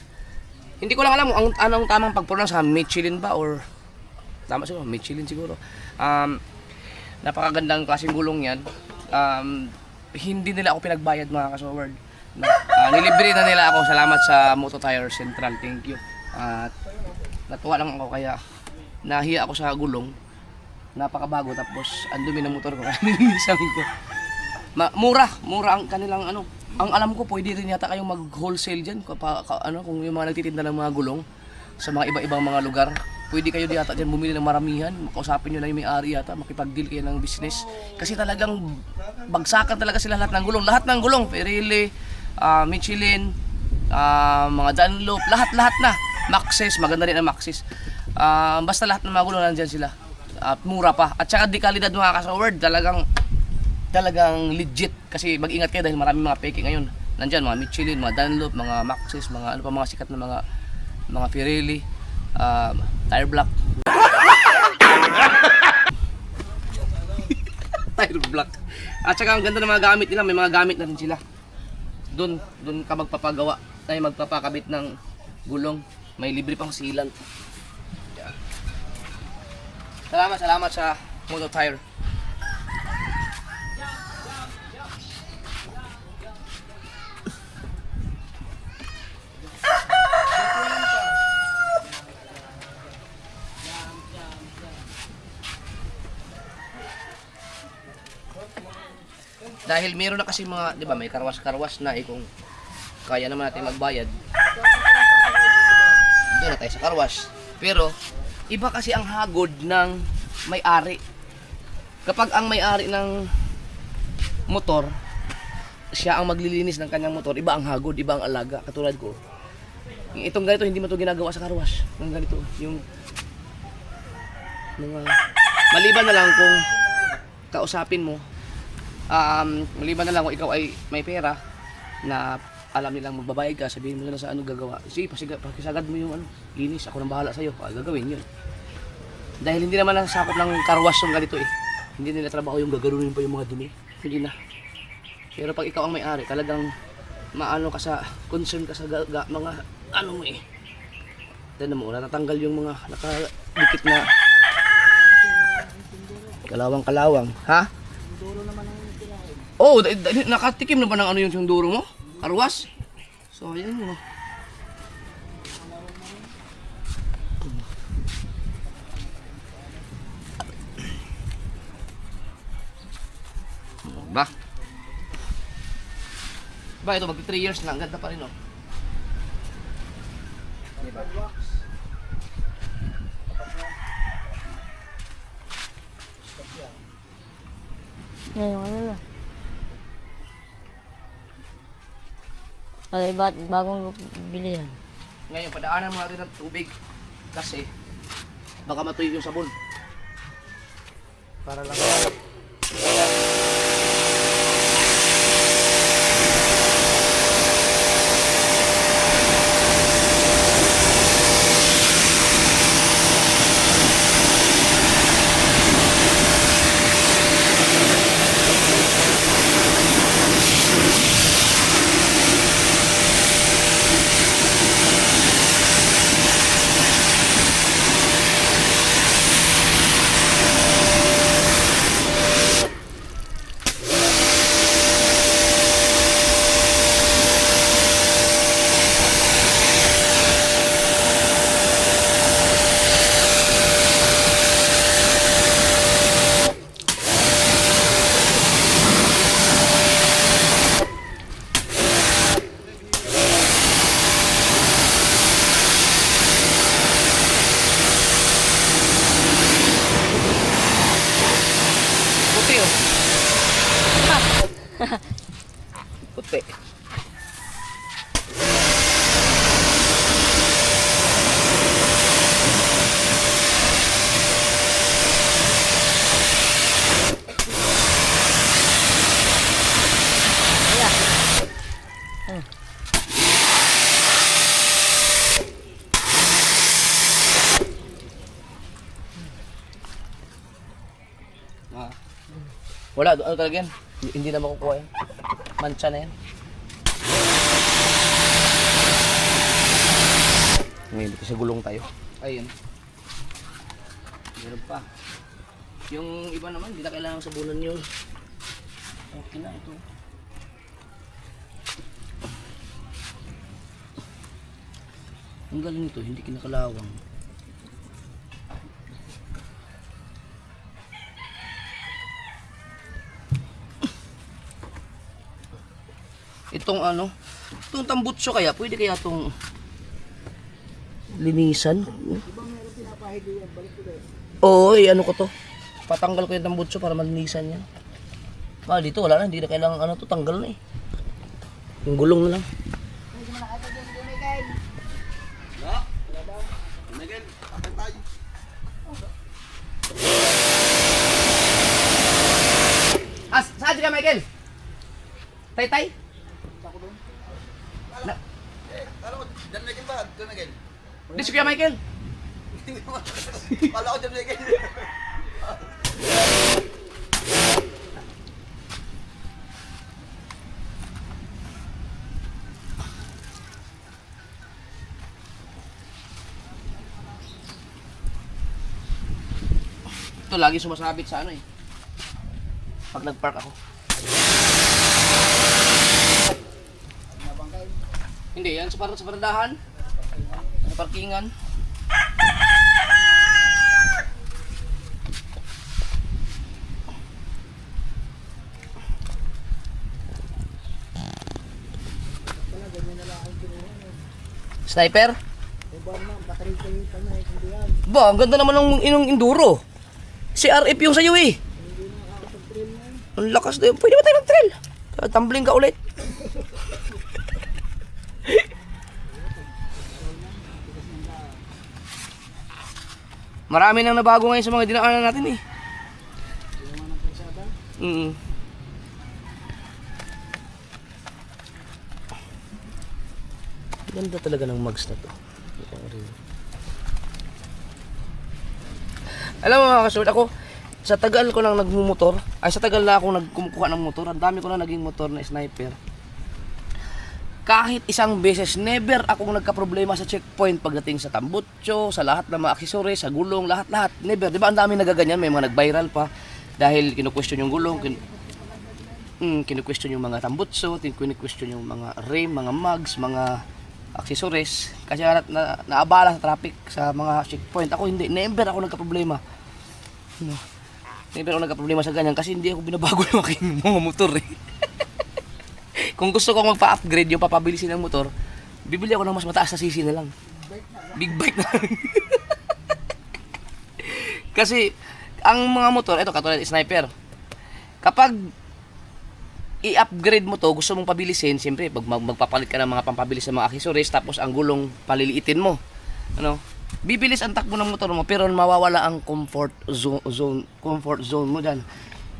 S1: Hindi ko lang alam kung anong tamang pag-pronounce, Michelin ba or tama siguro, Michelin siguro. Napakagandang klaseng gulong yan. Hindi nila ako pinagbayad mga kasoward. Nilibre na nila ako. Salamat sa Moto Tire Central. Thank you. At natuwa lang ako kaya nahiya ako sa gulong. Napakabago tapos ang dumi ng motor ko kaya nilinisan ko. Mura ang kanilang Ang alam ko pwede rin yata kayong mag-wholesale diyan kung yung mga nagtitinda ng mga gulong sa mga iba-ibang mga lugar. Pwede kayo yata diyan bumili ng maramihan, makausapin niyo na yung may-ari yata, makipag-deal kayo ng business. Kasi talagang bagsakan talaga sila lahat ng gulong. Lahat ng gulong, Pirelli, Michelin, mga Dunlop, lahat na. Maxxis, maganda rin ang Maxxis. Basta lahat ng mga gulong nandiyan sila. At mura pa. At saka di kalidad mga kasaward, talagang legit. Kasi mag-ingat kayo dahil maraming mga peke ngayon. Nandiyan mga Michelin, mga Dunlop, mga Maxxis, mga mga sikat na mga Pirelli, tire block. Tire block. At saka ang ganda ng mga gamit nila, may mga gamit na rin sila. Doon ka magpapagawa, magpapakabit ng gulong. May libre pang sealant. Salamat sa Moto Tire. Dahil meron na kasi mga, 'di ba, may karwas-karwas na kung kaya naman natin magbayad. Doon na tayo sa karwas. Pero iba kasi ang hagod ng may-ari. Kapag ang may-ari ng motor, siya ang maglilinis ng kanyang motor, iba ang hagod, iba ang alaga. Katulad ko, itong ganito, hindi mo ito ginagawa sa karwas. Yung ganito, yung mga, maliban na lang kung kausapin mo, maliban na lang kung ikaw ay may pera na alam nilang magbabayad ka, sabihin mo na sa gagawa. Sige, pakisagad mo yung linis, ako nang bahala sa'yo, gagawin yun. Dahil hindi naman nasakop ng karwas yung ganito eh. Hindi nila trabaho yung gagalunin pa yung mga dumi. Hindi na. Pero pag ikaw ang may-ari, talagang maano ka sa, concern ka sa mga mo eh. Tignan mo, natatanggal yung mga nakadikit na kalawang-kalawang. Ha? Oo, nakatikim na ba ng yung duro mo? Karwas? So, ayan mo. Ba? Ba, ito magti 3 years na. Ang ganda pa rin, oh. Diba?
S3: Ngayon, ano na? Ay, bagong bili yan.
S1: Ngayon, padaanan mo natin ng tubig. Kasi, baka matuyo yung sabon. Para lang. Puti, oh. Puti. Wala, ano talaga yan? Hindi na makukuha yan. Mancha na yan. Ngayon, dito sa gulong tayo. Ayun. Meron pa. Yung iba naman, hindi na kailangan sabunan yun. Okay na ito. Ang galing nito, hindi kinakalawang. Itong ano, itong tambutso kaya, pwede kaya itong linisan? Oo, ano ko to. Patanggal ko yung tambutso para malinisan yan. Dito wala na, hindi na kailangan ano to, tanggal na eh. Yung gulong na lang. Saan ka, Michael? Tay-tay?
S2: Diyan Michael ba? Diyan Michael.
S1: Di si Kuya Michael.
S2: Kala ko diyan Michael.
S1: Ito lagi sumasabit sa ano eh. Pag nag-park ako. Hindi, yan sa paradahan. Sa parkingan. Sniper? Ba, ang ganda naman ng inong enduro. Si RF yung sa'yo eh. Ang lakas na yun. Pwede ba tayo mag-trail? Tumbling ka ulit. Marami nang nabago ngayon sa mga dinaanan natin eh. Ganda talaga ng mugs na to. Alam mo mga kasunod, ako sa tagal ko lang nagmumotor, sa tagal na akong nagkumukuha ng motor, ang dami ko na naging motor na sniper. Kahit isang beses, never akong nagka-problema sa checkpoint pagdating sa tambutso, sa lahat ng mga aksesories, sa gulong, lahat-lahat. Never. Di ba ang dami nagaganyan, may mga nag-viral pa dahil kinu-question yung gulong, kinu-question yung mga tambutso, kinu-question yung mga rim, mga mugs, mga accessories. Kasi naabala sa traffic sa mga checkpoint. Ako hindi, never ako nagka-problema. No. Never ako nagka-problema sa ganyan kasi hindi ako binabago yung aking mga motor eh. Kung gusto kong magpa-upgrade yung papabilisin ng motor, bibili ako ng mas mataas na cc na lang. Big bike na lang. Kasi, ang mga motor, ito katulad ng Sniper, kapag i-upgrade mo to, gusto mong pabilisin, siyempre, magpapalit ka ng mga pampabilis ng mga accessories, tapos ang gulong paliliitin mo. Ano? Bibilis ang takbo ng motor mo, pero mawawala ang comfort zone mo dyan.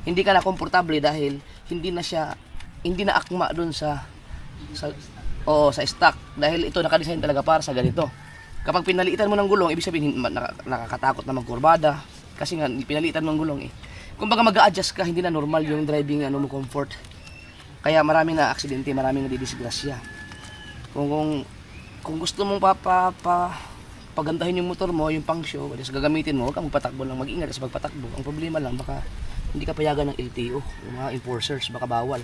S1: Hindi ka na komportable dahil hindi na akma doon sa stock. Dahil ito nakadesign talaga para sa ganito. Kapag pinalitan mo ng gulong, ibig sabihin nakakatakot na magkurbada. Kasi nga, pinalitan mo ng gulong eh. Kung baga mag-a-adjust ka, hindi na normal yung driving mo comfort. Kaya maraming na aksidente, maraming nadidisgrasya. Kung gusto mong pagandahin yung motor mo, yung pang-show, kasi gagamitin mo, huwag kang magpatakbo lang, mag-ingat sa pagpatakbo. Ang problema lang, baka hindi ka payagan ng LTO, yung mga enforcers, baka bawal.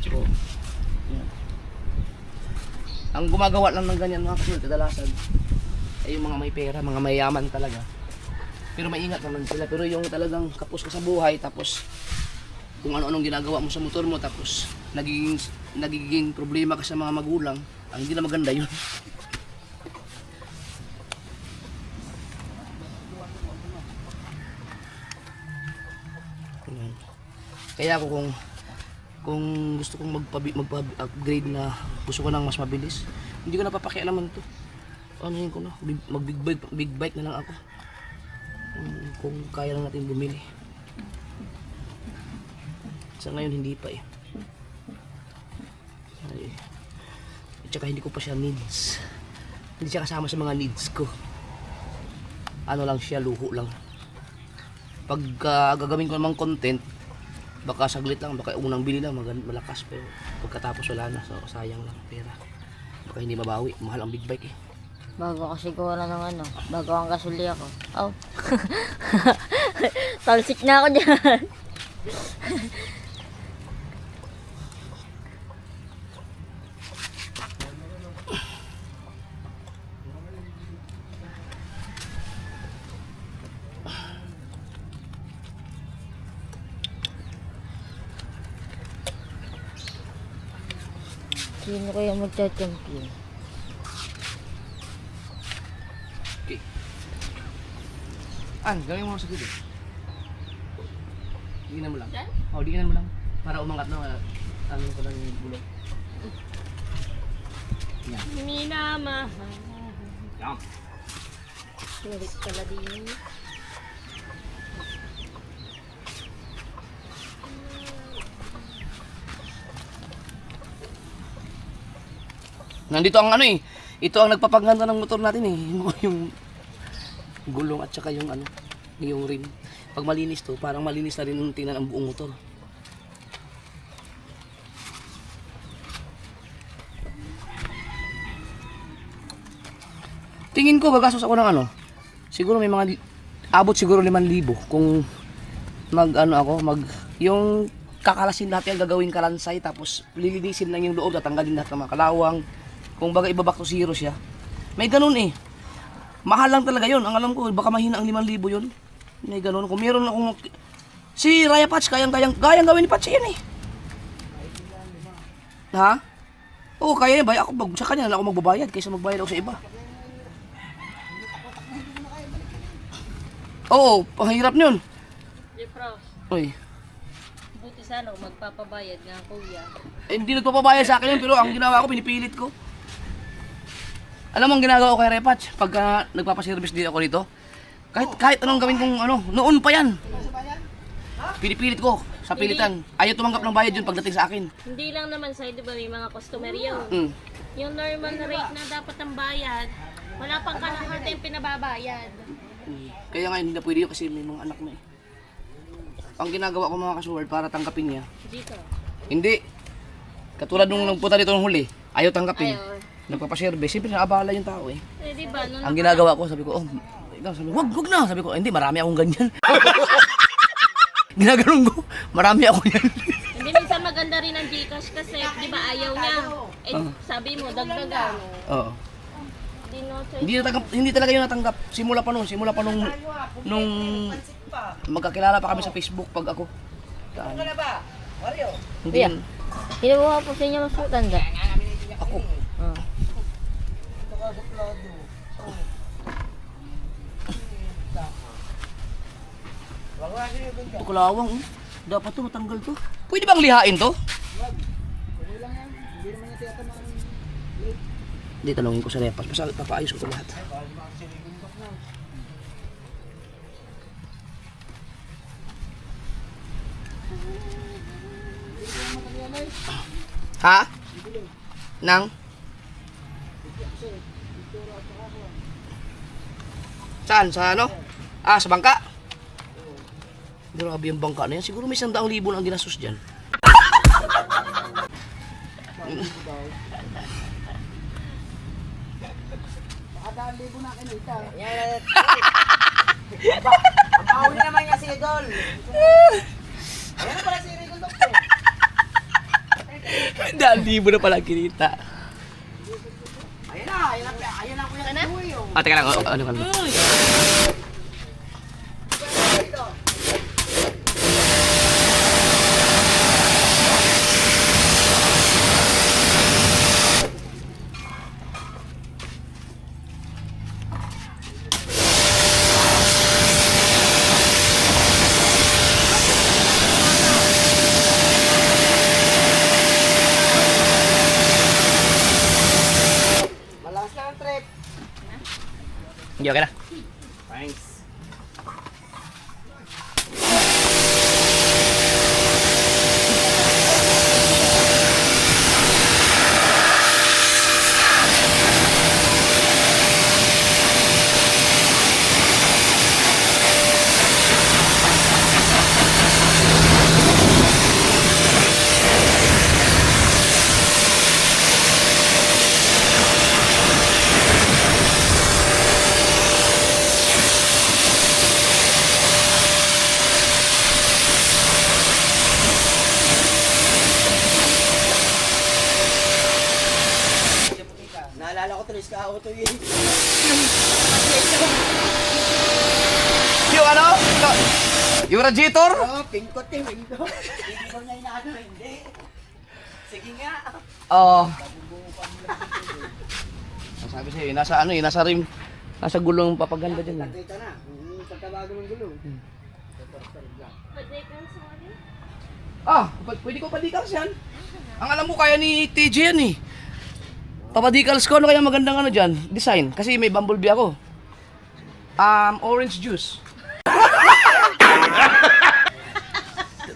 S1: So, ang gumagawa lang ng ganyan mga kasunod, kadalasan, ay yung mga may pera, mga mayaman talaga. Pero maingat naman sila, pero yung talagang kapos ka sa buhay, tapos kung ano-anong ginagawa mo sa motor mo, tapos nagiging problema ka sa mga magulang, ang hindi na maganda yun. Kaya ako kung gusto kong mag-upgrade na gusto ko nang mas mabilis, hindi ko na papakialaman to. Ano yun ko na, big bike na lang ako. Kung kaya lang natin bumili. Sa ngayon hindi pa eh. At saka hindi ko pa siya needs. Hindi siya kasama sa mga needs ko. Ano lang siya, luho lang. Pag gagawin ko namang content, baka saglit lang, baka unang bili lang malakas, pero pagkatapos wala na, so sayang lang pera. Baka hindi mabawi, mahal ang big bike eh.
S3: Bago kasi gawa ng bago ang kasuli ako. Oh. Talsik na ako dyan. Sino kaya magcha-champion?
S1: Okay. Gawin mo sa gilid. Diginan mo lang. Diginan mo lang. Para umangat na, ano ko lang yung gulong. Yan.
S4: Minamahal.
S1: Yan.
S3: Sulit pala din.
S1: Nandito ang ito ang nagpapaganda ng motor natin eh. Yung gulong at saka yung yung rim. Pag malinis to, parang malinis na rin yung tingnan ang buong motor. Tingin ko gagastos ako ng siguro may mga abot siguro 5,000 kung yung kakalasin natin ang gagawin kalansay, tapos lilinisin lang yung loob, tatanggalin lahat ng mga kalawang. Kung baga iba-back to zero siya. May ganun eh. Mahal lang talaga yun. Ang alam ko, baka mahina ang 5,000 yun. May ganun. Kung meron akong... Si Raya Patch, kayang gawin ni Patch yan eh. Ha? Oo, kaya niya. Sa kanya na ako magbabayad kaysa magbayad ako sa iba. Oo, pahirap yun.
S4: Jeffros,
S1: Uy.
S4: buti sana kung magpapabayad nga kuya.
S1: Hindi nagpapabayad sa akin yun, pero ang ginawa ko, pinipilit ko. Alam mo ang ginagawa ko kay Repatch, pagka nagpapaservice din ako dito, kahit anong gawin kong noon pa yan. Pinipilit ko sa pilitan. Ayaw tumanggap ng bayad yun pagdating sa akin.
S4: Hindi lang naman sa'yo, di ba may mga customer yun. Yung normal na rate na dapat ang bayad, wala pang kalahati yung pinababayad.
S1: Kaya nga hindi na pwede yun kasi may mga anak na eh. Ang ginagawa ko mga kasuward para tanggapin niya.
S4: Dito.
S1: Hindi. Katulad nung nagpunta dito ng huli, ayaw tanggapin.
S4: Ayaw.
S1: Nagpapaservice, siyempre naabala yung tao eh.
S4: Di ba?
S1: Ang ginagawa ko, sabi ko, wag na. Sabi ko, hindi, marami akong ganyan. Ginaganon ko, marami ako yan.
S4: Hindi minsan maganda rin ang Gcash kasi, di ba ayaw niya. Sabi mo, dagdagan.
S1: Oo. Hindi talaga yun natanggap. Simula pa nung magkakilala pa kami sa Facebook pag ako. Hindi yan.
S3: Kinukuha po sa inyo mas matanda.
S1: Ako.
S3: Ah.
S1: Kulawang. Dapat to matanggal to. Pwede bang lihain to? Hindi, tanongin ko sa repas. Papaayos ko lahat. Ha? Nang? Saan? Sa ano? Ah, sa bangka? Grabe yung bangka na yan. Siguro may 100,000 na ang ginastos dyan.
S7: Ang pauli naman niya si Idol. Ayan na pala si Idol, doktor.
S1: 100,000 na pala kinita.
S7: Ayan na kuya Kiwi.
S1: Ah, teka lang. Ano ka naman?
S7: Malakas na ang trip.
S1: Hindi, okay na.
S7: Thanks. Naalala ko tuloy sa auto yun.
S1: Yung ano? Yung radiator?
S7: Oh, pingkot eh, pingkot. Hindi ko niya inaano, hindi. Sige nga.
S1: Oo. Ang sabi sa'yo, nasa ano eh, nasa rim. Nasa gulong papaganda dyan. Eh.
S7: Nakita na. Pagkabago ng gulo.
S1: Ah, pwede ko padikals yan. Ang alam mo, kaya ni TJ yan eh. Papadikals ko, ano kaya magandang ano dyan? Design. Kasi may bumblebee ako. Orange juice.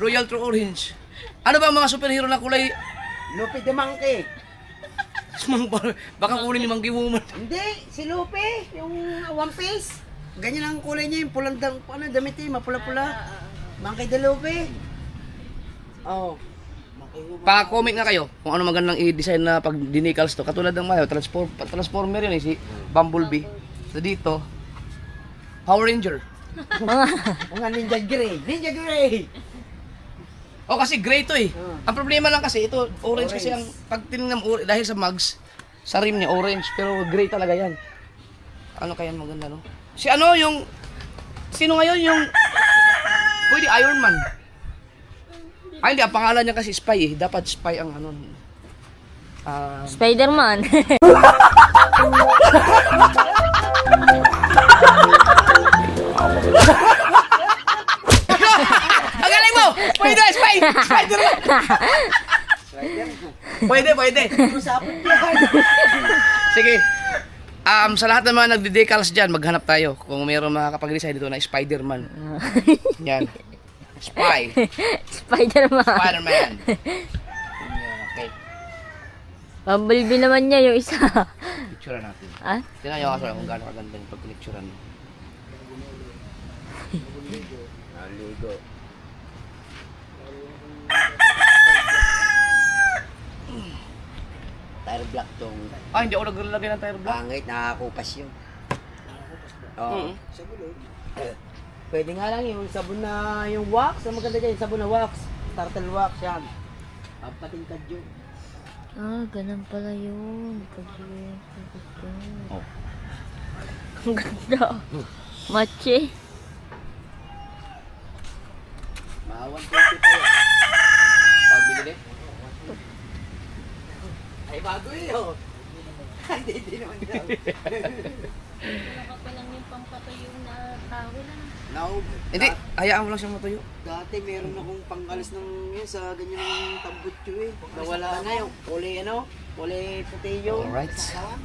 S1: Royal True Orange. Ano ba ang mga superhero na kulay?
S7: Lupi de Monkey.
S1: Baka kunin yung Monkey Woman.
S7: Hindi, si Lupi. Yung One Piece. Ganyan ang kulay niya, yung pulang ano, damit eh, mapula-pula. Monkey de Lupi. Oh.
S1: Pa-comment nga kayo kung ano magandang i-design na pag dinicals to. Katulad ng Mayo, Transformer yun eh, si Bumblebee. So dito, Power Ranger.
S7: Mga Ninja Gray. Ninja Gray.
S1: O kasi gray to eh. Ang problema lang kasi, ito orange kasi ang pag tinignan mo, dahil sa mugs, sa rim niya orange, pero gray talaga yan. Ano kaya maganda no? Si ano yung, sino ngayon yung, pwede Iron Man. Ay hindi, ang pangalan niya kasi Spy eh. Dapat Spy ang ano.
S3: Spider-Man.
S1: Ang galing mo! Pwede, Spy! Spider-Man! Pwede. Sige. Sa lahat ng mga nagde-decals dyan, maghanap tayo. Kung mayroong makakapag-design dito na Spider-Man. Yan. Spy.
S3: Spider-Man.
S1: Spider-Man. Okay.
S3: Bumblebee naman niya yung isa.
S1: Picturean natin.
S3: Ah?
S1: Tingnan nyo kasi kung gaano kaganda yung pag-picturean.
S2: Naligo.
S7: Tire block tong
S1: Ah, hindi ako naglalagay ng tire block.
S7: pangit, nakakakupas yun. Oo.
S1: Mm.
S7: Pwede nga lang yung sabon na yung wax, ang maganda dyan, yung sabon na wax. Turtle wax yan. Patingkad yun.
S3: Ah, ganun pala yun.
S1: Oh.
S3: Ang ganda. Mache.
S7: Maawan 20 pa yan.
S1: Pag binili?
S7: bago eh, oh. Hindi naman daw.
S4: Wala ka pa lang yung pampatuyo na towel.
S7: Now,
S1: Hindi, hayaan mo lang siyang matuyo.
S7: dati meron akong pangalis ng yun sa ganyan ng tambutso eh. Nawala na yung kulay ano, kulay puti yung.
S1: Alright.
S7: Saka,